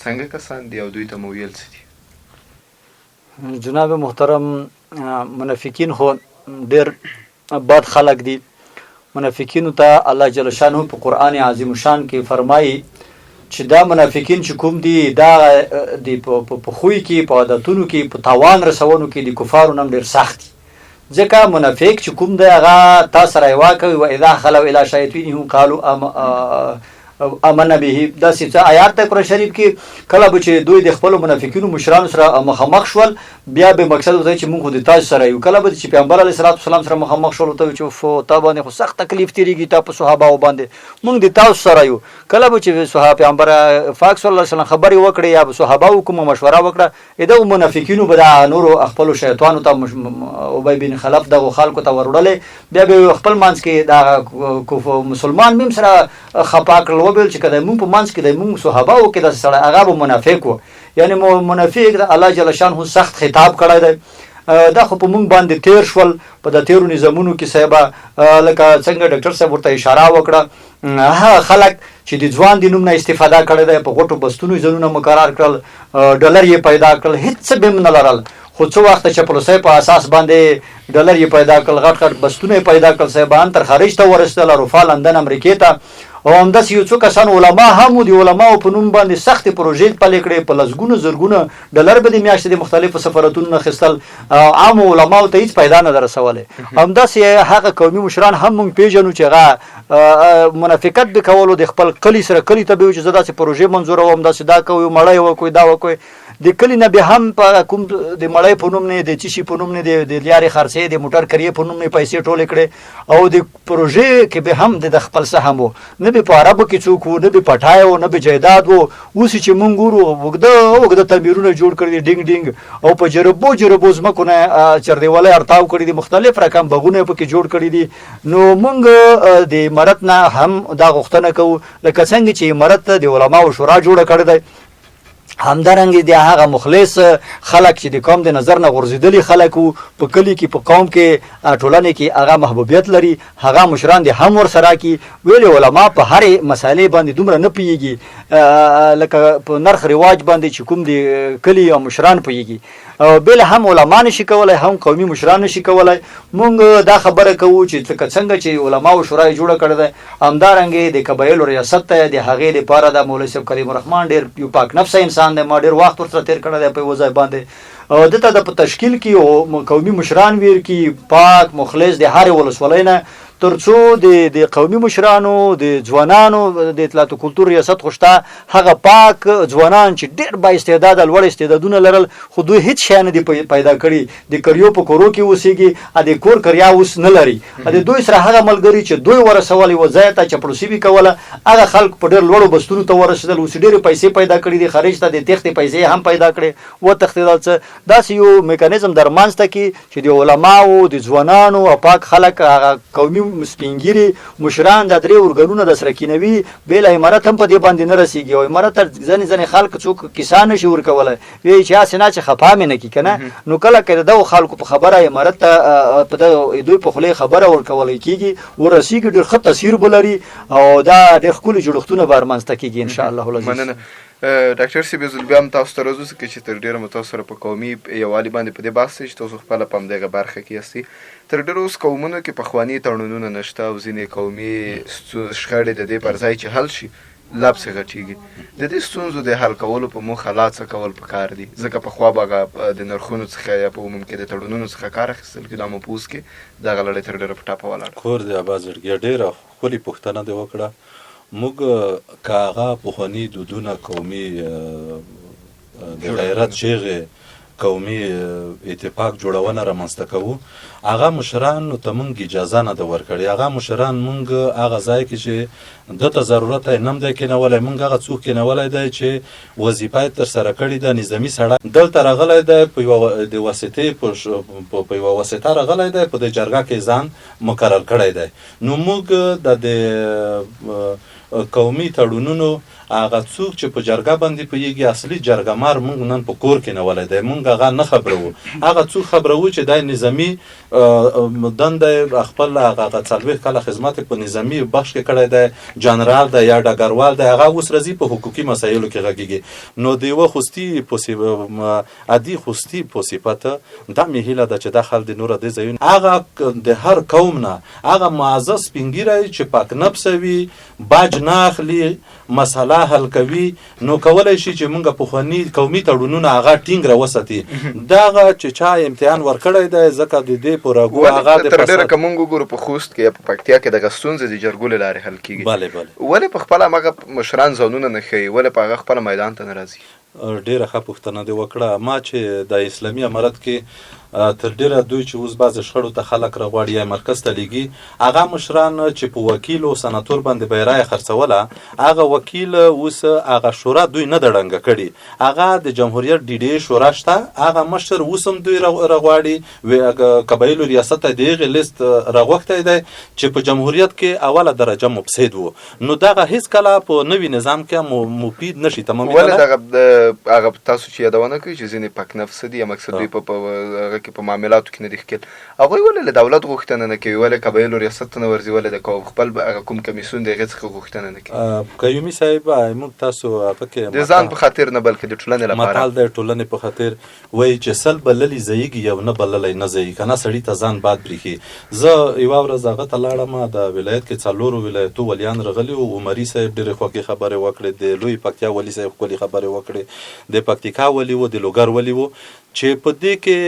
څنګه کسان دي او دوی ته مو ویل څه دي؟ جناب محترم، منافقین خو ډېر بد خلک دي. منافقینو ته الله جل شانه په قرآن عظیم شان کې فرمایي چې دا منافقین چې کوم دي، دا په خوی کې، په عادتونو کې، په تاوان رسونو کې د کفارو نم ډېر سخت دي. ځکه منافق چې کوم دی هغه تا سره یې واکوي، و اذا خلوا الی شیاطینهم قالوا امن به داسې څه آیات ته قرآن شریف کې کله به چې دوی د خپلو منافقینو مشرانو سره مخامخ شول بیا به مقصد وځي چې موږ خو د تاسو سره یو کله به چې پیغمبر علیه الصلاة والسلام سره مخامخ شول ته چې تا باندې خو سخت تکلیف تیریږي تا په صحابهو باندې موږ د تاسو سره یو کله به چې صحابه پیغمبر پاک صلی الله علیه وسلم خبرې وکړې یا به صحابهو کومه مشوره وکړه دغو منافقینو به د نورو خپلو شیطانو ته ابی بن خلف دغو خلکو ته وروړلې بیا به خپل منځ کې د مسلمان میم سره خپا کړل وبیل چې کله موږ په منځ کې د موږ صحابهو کې د سره هغه به منافق و یعنی منافق د الله جل شانه سخت خطاب کړی دی دا خو په موږ باندې تیر شول په د تیرو نظامونو کې صاحبه لکه څنګه ډاکټر صاحب ورته اشاره وکړه هغه خلک چې د ځوان د نوم نه استفاده کړی دی په غټو بستونو ځایونه مقرر کړل ډالر یې پیدا کړل هېڅ څه به هم نه لرل خو څه وخت چپلوسۍ په اساس باندې ډالر یې پیدا کړل غټ غټ بستونه یې پیدا کړل صاحبان تر خارج ته ورسېدل اروپا لندن امریکې ته او همداسې یو څو کسان علما هم وو د علماو په نوم باندې سختې پروژې پلې کړې په لسګونو زرګونه ډالر به د میاشتې د مختلفو سفارتونو نه اخیستل عامو علماو ته هېڅ پیدا نه ده رسولی همداسې هغه قومي مشران هم موږ پېژنو چې هغه منافقت به کولو د خپل کلي سره کلي ته به وي چې زه داسې پروژې منظوروم داسې دا کوئ مړی وکړئ دا وکړئ د کلي نه بیا هم په کوم د مړی په نوم نه د څه شي په نوم نه د لیارې خرڅې د موټر کریې په نوم نه پیسې ټولې کړې او د پروژې کې به هم د خپل څه هم و نه به په عربو کې څوک و نه به پټای و نه به جایداد و اوس چې مونږ ګورو اوږده تعمیرونه جوړ کړي دي ډینګ ډینګ او په جربو ځمکو نه چردیوالی ارتاو کړي دي مختلف رقم بغونه پکې جوړ کړي دي نو مونږ د امارت نه هم دا غوښتنه کوو لکه څنګه چې امارت د علماو شورا جوړه کړې ده همدارنګه د هغه مخلص خلک چې د قوم د نظر نه غورځېدلي خلک وو په کلي کې په قوم کې ټولنې کې هغه محبوبیت لري هغه مشران د هم ورسره کې ویلې علما په هرې مسالې باندې دومره نه پوهېږي لکه په نرخ رواج باندې چې کوم د کلي او مشران پوهېږي بل هم علما نشي کولای هم قومي مشران نشي کولای مونږ دا خبره کوو چې څنګه چې علماو شورا جوړه کړې ده همدارنګه د قبایلو ریاست ته د هغې لپاره د مولوي صاحب کریم الرحمن ډېر یو پاک نفسه انسان دی ما ډېر وخت ورسره تېر کړی دی په یوه ځای باندې دته د په تشکیل کې او قومي مشران ویر کې پاک مخلص د هرې ولسوالۍ نه تر څو د قومي مشرانو د ځوانانو د اطلاعات او کلتور ریاست خو شته هغه پاک ځوانان چې ډېر با استعداده لوړ استعدادونه لرل خو دوی هېڅ شی نه دي پیدا کړي د کریو په کورو کې اوسېږي د کور کریا اوس نه لري د دوی سره هغه ملګري چې دوی ورسول یوه ځای ته چپړوسي به کوله هغه خلک په ډېر لوړو بستونو ته ورسېدل اوس ډېرې پیسې پیدا کړي دي خارج ته د تېښتې پیسې هم پیدا کړې وتښتېدل څه داسې یو میکانیزم در منځته کړي چې د علماو د ځوانانو او پاک خلک هغه قومي سپینګیري مشران د درې ارګانونه د سره کینوي بېله امارت هم په دې باندې نه رسېږي او امارت ته ځینې خلک څوک کیسه نه شي ورکولی وایي چې هسې نه چې خفا مې نه کړي که نه نو کله که د دغو خلکو په خبره امارت ته په دوی په خولې خبره ورکولی کېږي ورسېږي ډېر ښه تاثیر به لري او دا ډېر ښکلي جوړښتونه به رامنځته کېږي انشاءالله العزیز ډاکټر صاحب یو ځل بیا هم تاسو ته راځو ځکه چې تر ډېره مو تاسو سره په قومي یووالي باندې په دې بحث چې تاسو خپله په همدغه برخه کې یاستئ تر ډېرو اوس قومونو کې پخواني تړونونه نشته او ځینې قومي شخړې د دې پر ځای چې حل شي لبسې غټېږي د دې ستونزو د حل کولو په موخه لا څه کول پکار دي ځکه پخوا به د نرخونو څخه یا په عموم کې د تړونونو څخه کار اخیستل کېده اما په اوس کې دغه لړۍ تر ډېره په ټاپه ولاړه کور دی ابا زړګیه ډېره ښکلې پوښتنه دې وکړه موږ که هغه پخواني دودونه قومي د غیرت چیغې قومي اتفاق جوړونه رامنځته کوو هغه مشرانو ته موږ اجازه نه ده ورکړې هغه مشران موږ هغه ځای کې چې دته ضرورت یې نه دی کېنولی موږ هغه څوک کېنولی دی چې وظیفه یې ترسره کړې ده نظامي سړی دلته راغلی دی په یوه د واسطې په یوه واسطه راغلی دی په دې جرګه کې ځان مقرر کړی دی نو موږ د قومي تړونونو هغه څوک چې په جرګه باندې پوهېږي اصلي جرګمار موږ نن په کور کې نیولی دی موږ هغه نه خبروو هغه څوک خبروو چې دی نظامي دنده خپل هغه 40 کاله خدمت په نظامي بخش کې کړی دی جنرال دی یا ډګروال دی هغه اوس راځي په حقوقي مسایلو کې غږېږي نو د یوه خوستي عادي خوستي په صفت دا مې هیله ده چې دا خل د نوره دې ځایونه هغه د هر قوم نه هغه معزز سپین ږیری چې پاک نفسه وي باج نه اخلي مسله حل کوي نو کولی شي چې موږ پخواني قومي تړونونه هغه ټینګ راوساتي. دغه چې چا امتحان ورکړی دی ځکه د دې په راګو هغه د تر ډېره که موږ وګورو په خوست کې یا په پکتیا کې دغه ستونزې د جرګو له لارې حل کېږي. ولې په خپله هماغه مشران ځانونه نه ښیي؟ ولې په هغه خپله میدان ته نه راځي؟ ډېره ښه پوښتنه دې وکړه. ما چې د اسلامي امارت کې تر ډېره دوی چې اوس بعضې شخړو ته خلک راغواړي یا مرکز ته لیږي هغه مشران چې په وکیل او سناتور باندې به یې رایه خرڅوله هغه وکیل اوس هغه شورا دوی نه ده ړنګه کړې. هغه د جمهوریت ډي ډي اې شورا شته هغه مشر اوس هم دوی راغواړي قبایلو ریاست ته د هغې لیست راغوښتی دی چې په جمهوریت کې اوله درجه مفسد و. نو دغه هیڅ کله په نوي نظام کې مفید نشي تمامېدلی. ولې هغه تاسو چې یادونه کوي چې ځینې پک نفسه دي یا مقصد دوی په کې په معاملاتو کې نه دي ښکېل هغوی ولې له دولت غوښتنه نه کوي؟ ولې قبایلو ریاست ته نه ورځي؟ ولې د خپل هغه کوم کمیسیون د هغې څخه غوښتنه نه کوي؟ قیومي صاحب موږ تاسو هغه کې د ځان په خاطر نه بلکې د ټولنې لپاره متل د ټولنې په خاطر وایي چې سل بللي ځایږي یو نه بللی نه ځایږي که نه سړي ته ځان باد برېښي. زه یوه ورځ هغه ته لاړم د ولایت کې 4 ولایتو ولیان راغلي وو. عمري صاحب ډېرې خوږې خبرې وکړې د لوی پکتیا ولي صاحب ښکلې خبرې وکړې د پکتیکا ولي و د لوګر ولي و چې په دې کې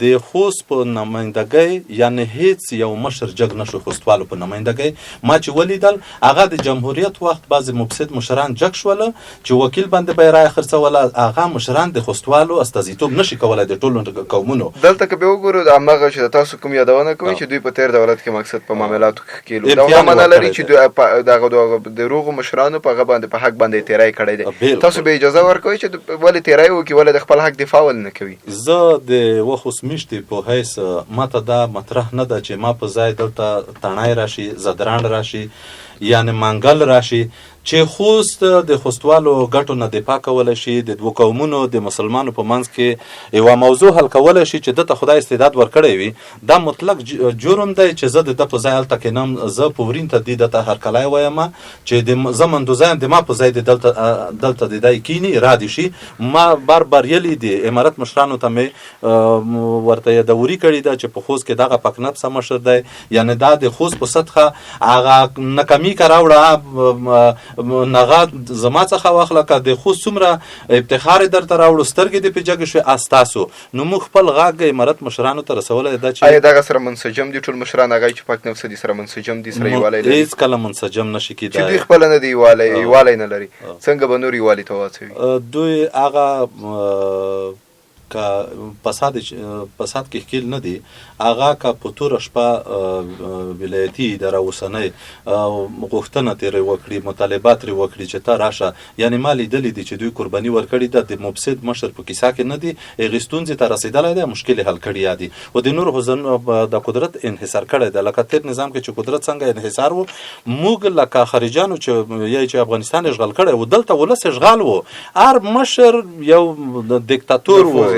د خوست په نمایندګۍ یعنی هیڅ یو مشر جګ نشو خوستوالو په نمایندګۍ ما چې ولیدل هغه د جمهوریت وخت بعضې مفسد مشران جګ شوله چې وکیل باندې به یې رایه خرڅوله هغه مشران د خوستوالو استازیتوب نشي کولی د ټولو قومونو. دلته که به وګورو د هماغه چې تاسو کوم یادونه کوئ چې دوی په تېر دولت کې مقصد په معاملاتو کې ښکېلو دا معنا لري چې دوی دغه د روغو مشرانو په هغه باندې په حق باندې تېری کړی دی. تاسو به اجازه ورکوئ چې ولې تېری وکړي ولې د خپل حق دفاع ولې نه کوي؟ زه د وخت میشتې په حیث ماته دا مطرح نه ده چې ما په ځای دلته تڼای راشي زدران راشي یعنی منګل راشي چې خوست د خوستوالو ګټو نه دفاع کولی شي د دوو قومونو د مسلمانو په منځ کې یوه موضوع حل کولی شي چې دته خدای استعداد ورکړی وي دا مطلق جرم دی چې زه د ده په ځای هلته کینم زه په ورین ته دې دته هرکلی وایم چې زه مندوزه یم د ما په ځای دلته د دی کیني را دي شي. ما بریلي د امارت مشرانو ته مې ورته یادوري کړې ده چې په خوست کې دغه پکنفسه مشر دی یعنی دا د خوست په سطحه هغه نکمي که راوړه نغه زما څخه واخله که د خوست څومره افتخار یې درته راوړو سترګې دې پې جګې شوې استاسو نو موږ خپل غږ امارت مشرانو ته رسولی ده چې آیا دغه سره منسجم دي ټول مشران هغه چې پاک نفسه دي سره منسجم دي سره یووالی لري؟ هېڅ کله منسجم نشي کېدای چې دوی خپله نه دي یووالی نه لري څنګه به نور یووالي ته واچوي؟ دوی هغه که فساد کې ښکیل نه دي هغه که په توره شپه ولایتي اداره اوسنۍ غوښتنه ترې وکړي مطالبات ترې وکړي چې ته راشه یعنی ما لیدلی دي چې دوی قرباني ورکړې ده د مفسد مشر په کیسه کې نه دي هغې ستونزې ته رسېدلی دی مشکل یې حل کړي دي او د نورو حوزو د قدرت انحصار کړی دی لکه تېر نظام کې چې قدرت څنګه انحصار و موږ لکه خارجیانو چې افغانستان اشغال کړی و دلته ولس اشغال و هر مشر یو دیکتاتور و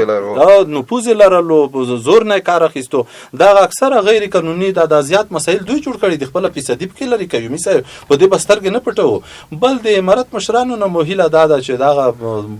نفوذ لرلو زور نه کار اخیستو دغه اکثره غیر قانوني د زیات مسایل دوی جوړ کړي د خپل فیصدي پکې لري قیومي صاحب په دې بسترګې نه پټو بل د امارت مشرانو نه مهیله دا ده چې دغه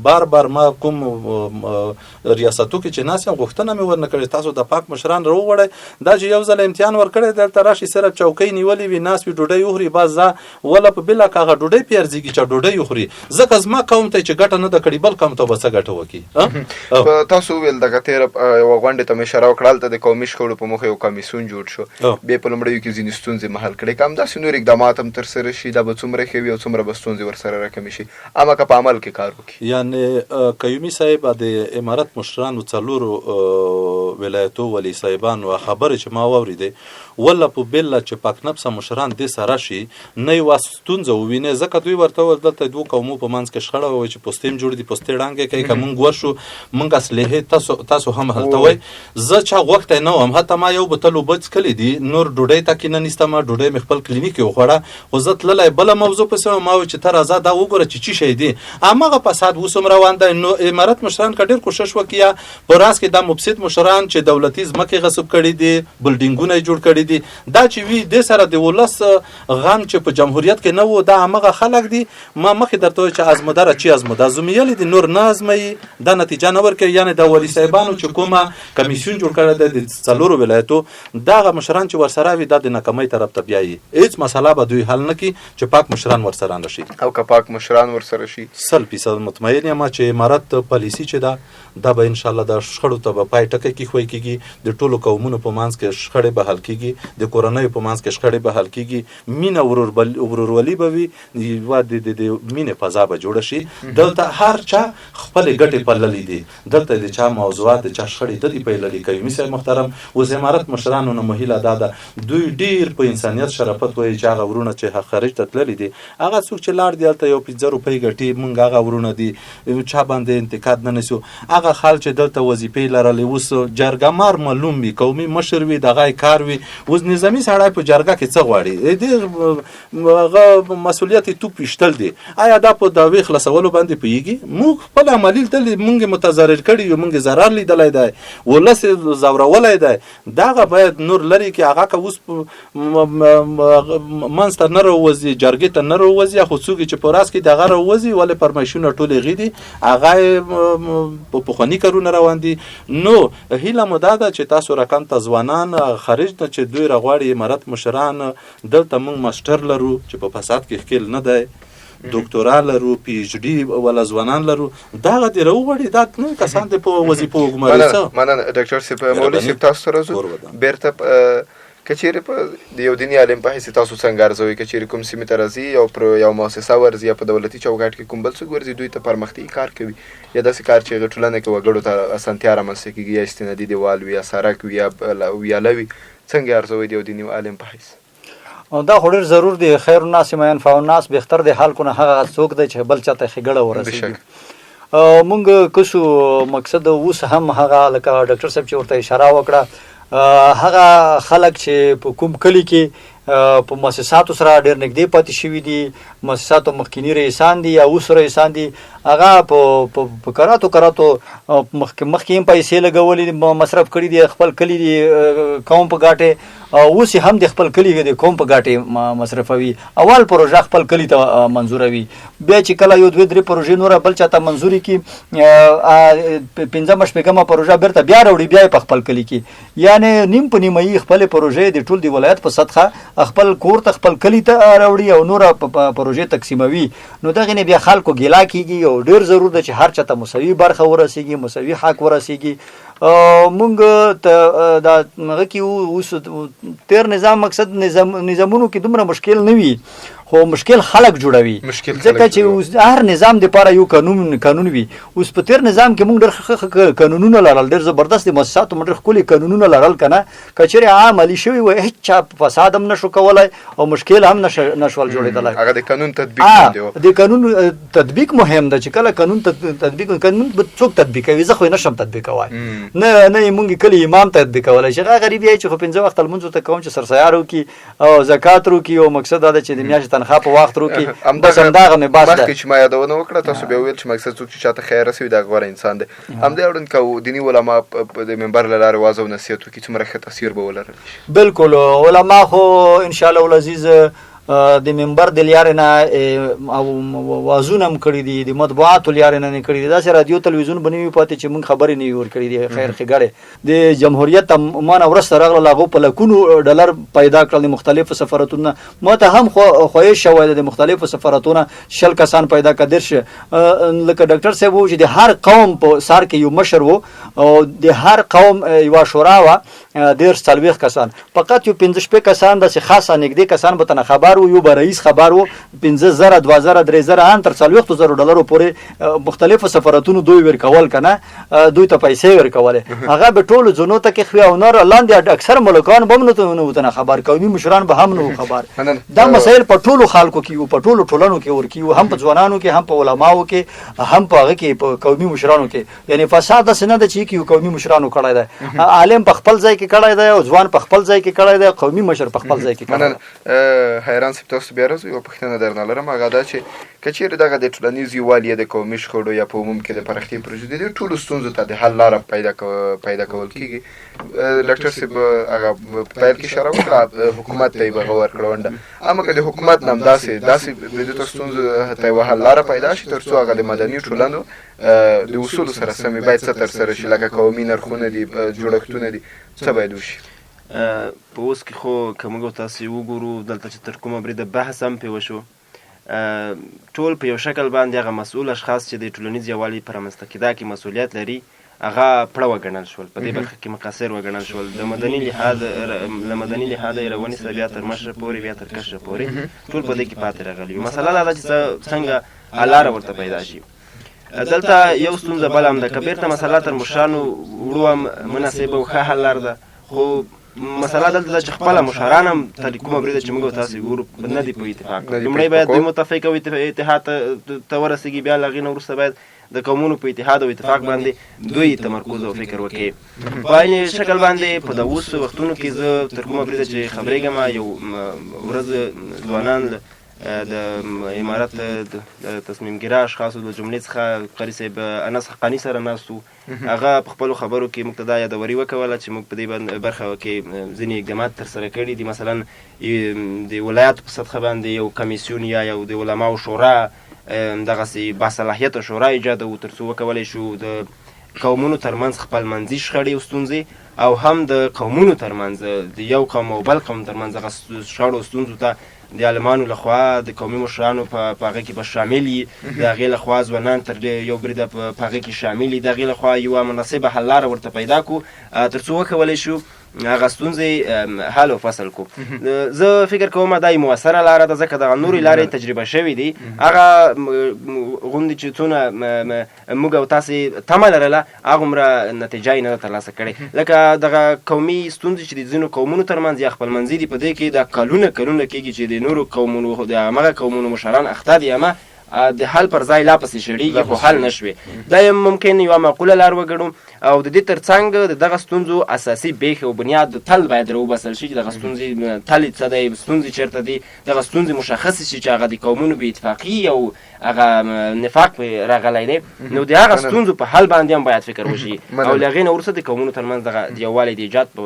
بار ما کوم ریاستو کې چې ناس غوښتنه مې ورنه کړې تاسو د پاک مشران راوغړئ دا چې یو ځل امتحان ورکړی دلته راشي صرف چوکۍ نیولې وي ناس وي ډوډۍ وخوري بس زه وله په بله که هغه ډوډۍ پې ارزېږي چې ډوډۍ وخوري ځکه زما قوم ته چې ګټه نه ده کړې بل قوم ته به څه ګټه وکړي. تاسو وویل دغه تېره یوه غونډې ته مې اشاره وکړه هلته د قومي شخړو په موخه یو کمیسیون جوړ شو بیا په لومړیو کې ځینې ستونزې مهال کړې که همداسې نور اقدامات هم ترسره شي دا به څومره ښه وي او څومره به ستونزې ورسره راکمې شي اما که په عمل کې کار وکړي؟ یعنې قیومي صاحب د امارت مشرانو 4 ولایتو ولي صاحبانو خبرې چې ما واورېدې وله په بله چې پاکنفسه مشران دې سره شي نه یوه ستونزه ووینې ځکه دوی ورته وویل دلته دوو قومو په منځ کې شخړه ووایي چې پوستې هم جوړ دي پوستې ړانګې کوي که مونږ ورشو مونږ اصلحې تاسو هم هلته وایي زه چا غوښتی نه وم حتی ما یو بوتل اوبه څښلې دي نور ډوډۍ ته کې نه نیستم ډوډۍ مې خپل کلینیک کې وخوړه خو زه تللی بله موضوع پسې وم ما وایي چې ته راځه دا وګوره چې څه شی دي هماغه فساد اوس هم روان دی نو امارت مشران که ډېر کوشش وکړي یا په راز کې دا مفسد مشران مشران چې دولتي ځمکې غصب کړي دي، بلډینګونه جوړ کړي دي، دا چې وي دې سره د ولس غم چې په جمهوریت کې نه و، دا همغه خلک دي. ما مخکې درته وایي چې ازمده را چې ازمده زمیلې دي، نور نه ازموي، دا نتیجه نه ورکوي. یعنې د والي صاحبانو چې کومه کمیسیون جوړ کړی دی د 4 ولایتو، دغه مشران چې ورسره وي دا د ناکامۍ طرف ته بیایي. هېڅ مسله به دوی حل نه کړي چې پاک مشران ورسره نه شي. او که پاک مشران ورسره شي 100% مطمئن یم چې امارت پالیسي چې ده دا به انشاءالله د شخړو ته به پای ټکی کېښوی کېږي، د ټولو قومونو په منځ کې شخړې به حل کېږي، د کورنیو په منځ کې شخړې به حل کېږي، مینه ورورولي به وي، یوه د مینې فضا به جوړه شي. دلته هر چا خپلې ګټې پللې دي، دلته د چا موضوعات د چا شخړې نه دي پیللې. قیومي صاحب محترم، اوس امارت مشرانو نه مهیله دا ده دوی ډېر په انسانیت شرافت وایي چې هغه ورونه چې خارج ته تللي دي، هغه څوک چې لاړ دي هلته یو 15 روپۍ ګټي، مونږ هغه ورونه دي، چا باندې انتقاد نه نیسو. هغه خال چې دلته وظیفې لرلې، اوس جرګه مار معلوم وي، قومي مشر وي، دغه کار وي. اوس نظامي سړی په جرګه کې څه غواړي؟ دې مسؤلیت یې توپ ویشتل دي. آیا دا په دعوې خلاصولو باندې پوهېږي؟ موږ خپل عملي لیدلي، موږ یې متضرر کړي یو، موږ یې ضرر لیدلی دی، ولس یې ځورولی دی. دغه باید نور لرې کړي. هغه که اوس منځ ته نه راوځي، جرګې ته نه راوځي، خو څوک چې په راز کې دغه راوځي، ولې فرمایشونه ټول هغې دي، هغه په پخواني کارونه روان دي. نو هیله مو دا ده چې تاسو رقم ته ځوانان خارج نه چې دوی راغواړي امارت مشران، دلته موږ ماسټر لرو چې په فساد کې ښکیل نه دی، ډاکټورا لرو، پی ایچ ډي ولا ځوانان لرو، دغه دې راوغواړي. دا نوي کسان دې په وظیفو وګماري. مننه ډاکټر صاحب. مولوي صاحب تاسو ته راځو بیرته. که چیرې په د یو دیني عالم په حیث تاسو څنګه ارزوئ، که چیرې کوم سیمې ته راځي او پر یو مؤسسه ورځي یا په دولتي چوکاټ کې کوم بل څوک ورځي، دوی ته پرمختیایي کار کوي یا داسې کار چې هغه ټولنه کې وګړو ته اسانتیا رامنځته کېږي، یا استنادي دیوال وي یا سړک وي یا ویاله وي، څنګه ارزوئ د یو دیني عالم په حیث؟ دا خو ډېر ضرور دی. خیر الناس ما ينفع الناس، بهتر دی حال کنه هغه څوک دی چې بل چاته ښېګړه ورسېږي. مونږ کسو مقصد اوس هم هغه لکه ډاکټر صاحب چې ورته اشاره وکړه، هغه خلک چې په کوم کلي کې په مؤسساتو سره ډېر نږدې پاتې شوي دي، مؤسساتو مخکیني رئیسان دي یا اوس رئیسان دي، هغه په کراتو مخکې هم پیسې لګولې دي، مصرف کړي دي، خپل کلي دي قوم په ګاټې، اوس هم د خپل کلي د قوم په ګاټې مصرفوي. اول پروژه خپل کلي ته منظوروي، بیا چې کله یو 2-3 پروژې نوره بل چاته منظوري کړي، 15 پروژه بیرته بیا راوړي، بیا په خپل کلي کې. یعنې نیم په نیمایي خپلې پروژې د ټول د ولایت په سطحه خپل کور ته خپل کلي ته راوړي او نوره پروژې تقسیموي. نو دغې نه بیا خلکو ګیله کېږي او ډېر ضرور ده چې هر چاته مساوي برخه ورسېږي، مساوي حق ورسېږي. مونږ ته دا هغه کې اوس تیر نظام مقصد نظامونو کې دومره مشکل نه وي، خو مشکل خلک جوړوي، ځکه چې هر نظام دپاره یو قانون وي. اوس په تیر نظام کې مونږ ډېر قانونونه لرل، ډېر زبردست د مؤسساتو مونږ ډېر ښکلي قانونونه لرل که نه. که چېرې عملي شوي وای، هېڅ چا فساد هم نشو کولی او مشکل هم نشول جوړېدلی. هغه د قانون تطبیق د قانون تطبیق مهم ده چې کله قانون به څوک تطبیقوي؟ زه خو یې نشم تطبیقوی، نه یې مونږ کلي امام تطبیقولی چې هغه غریب یې چې خو 5 وخته لمونځ ورته کوم چې سرسیار وکړي او زکات وکړي او مقصد دا ده چې د میاشتې تنخوا په وخت وکړي، بس همدغه مې بس ده. مخکې چې ما یادونه وکړه تاسو بیا وویل چې مقصد څوک چې چاته خیر رسوي دا غوره انسان دی. همدې اړوند که دیني علما د منبر له لارې واعظ او نصیحت وکړي څومره ښه تاثیر به ولرلی شي؟ بالکل علما خو انشاءالله العزیز د منبر د لارې نه او وازونه هم کړي دي، د مطبوعاتو لارې نه کړي دي، داسې رادیو تلویزیون به نه وي پاتې چې موږ خبرې نه وي ورکړي دي. خیر ښېګړې د جمهوریت مانه وروسته راغله، هغو په لکونو ډالر پیدا کړل د مختلفو سفارتونو. ما ته هم خواهش شوی دی د مختلفو سفارتونو 20 کسان پیدا کړه، 10 لکه ډاکټر صاحب و چې د هر قوم په سر کې یو مشر و او د هر قوم یوه شورا وه 40 کسان، فقط یو 15 کسان داسې خاصه نږدې کسان به تنه خبر و، یو به رئیس خبر و، 15,000 2,000 3,000 ان تر 40,000 ډالرو پورې مختلفو سفارتونو دوی ورکول که نه، دوی ته پیسې ورکولې، هغه به ټولو ځونو ته کښوي او نور لاندې اکثر ملکان به هم نه تنه خبر، قومي مشران به هم نه خبر. دا مسایل په ټولو خلکو کې په ټولو ټولنو کې ورکیو، هم په ځوانانو کې، هم په علماو کې، هم په هغه کې په قومي مشرانو کې. یعنې فساد داسې نه ده چې یو قومي مشرانو کړی دی، عالم په خپل ځای کې کړی دی او ځوان په خپل ځای کې کړی دی، قومي مشر په خپل ځای کې کړی دی. حیران صاحب تاسو بیا راځو یوه پوښتنه درنه لرم هغه دا چې که چیرې دغه د ټولنیز یووالي د قومي شخړو یا په عموم کې د پراختیا پروژې د دې ټولو ستونزو ته د حل لاره پیدا کول کېږي ډاکټر صاحب هغه په پیل کې اشاره وکړه حکومت ته یې به هغه ورکړه ونډه اما که د حکومت نه هم داسې د دې ستونزو ته یوه حل لاره پیدا شي تر څو هغه د مدني ټولنو د اصولو سره سمې باید څه ترسره شي لکه قومي نرخونه دي جوړښتونه دي څه باید وشي په اوس کې خو که موږ تاسې وګورو دلته چې تر کومه بریده بحث هم پرې وشو ټول په یو شکل باندې هغه مسؤل اشخاص چې د ټولنیز یووالي په رامنځته کېدا کې مسؤلیت لري هغه پړه وګڼل شول په دې برخه کې مقصر وګڼل شول د مدني لحاظه یې راونیسه بیا تر مشره پورې بیا تر کشره پورې ټول په دې کې پاتې راغلي مسله دا ده چې څنګه حل لاره ورته پیدا شي دلته یو ستونزه بله هم ده که بیرته مسله تر مشرانو وړو هم مناسبه او ښه حل لاره ده خو مسله دلته ده چې خپله مشران هم تر کومه بریده چې موږ تاسې ګورو نه دي په اتفاق لومړی باید دوی متفق او اتحاد ته ورسېږي بیا له هغې نه وروسته باید د قومونو په اتحاد او اتفاق باندې دوی تمرکز او فکر وکړي په عین شکل باندې په د اوس وختونو کې زه تر کومه بریده چې خبرېږم یو ورځ ځوانان د امارت د تصمیم ګیره اشخاصو د جملې څخه قاري صاحب انس حقاني سره ناست و هغه په خپلو خبرو کې موږ ته دا یادوري وکوله چې موږ په دې برخه کې ځینې اقدامات ترسره کړي دي مثلا د ولایاتو په سطحه باندې یو کمیسیون یا یو د علماو شورا دغسې باصلاحیته شورا ایجادوو تر څو وکولی شو د قومونو ترمنځ خپلمنځي شخړې او ستونزې او هم د قومونو ترمنځ د یو قوم او بل قوم ترمنځ دغه شخړو ستونزو ته د عالمانو لخوا د قومي مشرانو په هغه کې به شامل وي د هغې لخوا ځوانان تر یو بریده په هغه کې شامل وي د هغې لخوا یوه مناسبه حل لاره ورته پیدا کړو تر څو وکولی شو هغه ستونزې حل او فصل کړو زه فکر کوم دا یې مؤثره لاره ده ځکه دغه نورې لارې تجربه شوي دي هغه غوندې چې څونه موږ او تاسې تمه لرله هغومره نتیجه یې نه ده ترلاسه کړې لکه دغه قومي ستونزې چې د ځینو قومونو ترمنځ یا خپلمنځي دي په دې کې دا کلونه کېږي چې د نورو قومونو د همغه قومونو مشران اخته دي اما د حل پر ځای لا پسې شړېږي خو حل نه شوې دا یې ممکن یوه معقوله لار وګڼو او د دې تر څنګ د دغه ستونزو اساسي بیخ او بنیاد تل باید راوباسل شي چې دغه ستونزې تل څه دی ستونزې چېرته دي دغه ستونزې مشخصې شي چې هغه د قومونو بې اتفاقي او هغه نفاق پرې راغلی دی نو د هغه ستونزو په حل باندې هم باید فکر وشي او له هغې نه وروسته د قومونو ترمنځ دغه د یووالي د ایجاد په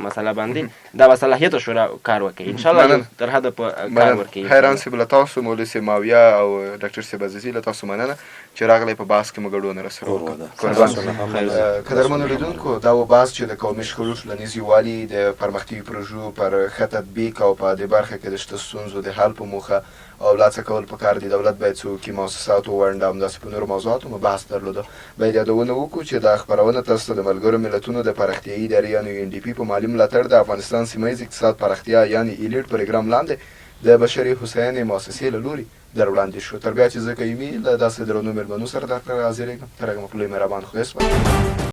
مسله باندې دا باصلاحیته شورا کار وکړي انشاءالله تر حده په کار ورکوي حیران صاحب له تاسو مولوي صاحب ماویه او ډاکټر صاحب عزیزي له تاسو مننه چې راغلی په بحث کې مو ګډون راسره قدرمنو لیدونکو دا و بحث چې د قومي شخړو ټولنیز یووالي د پرمختیایي پروژو پر ښه تطبیق او په دې برخه کې د شته ستونزو د حل په موخه او لاڅه کول پکار دي دولت باید څوکي مؤسساتو ونډه همداسې په نورو موضوعاتو مو بحث درلوده باید یادونه وکړو چې دا خپرونه تاسو ته د ملګرو ملتونو د پراختیایي ادارې یعنې UNDP په مالي ملاتړ د افغانستان سیمه ییز اقتصاد پراختیا یعنې ایلیډ پروګرام لاندې د بشري هوساینې مؤسسې له لوري در وړاندې شو تر بیا چې زه کوي له داسې درنو مېلمنو سره درته حاضرېږم تر هغه مو په لوی مهربان خدای سپارم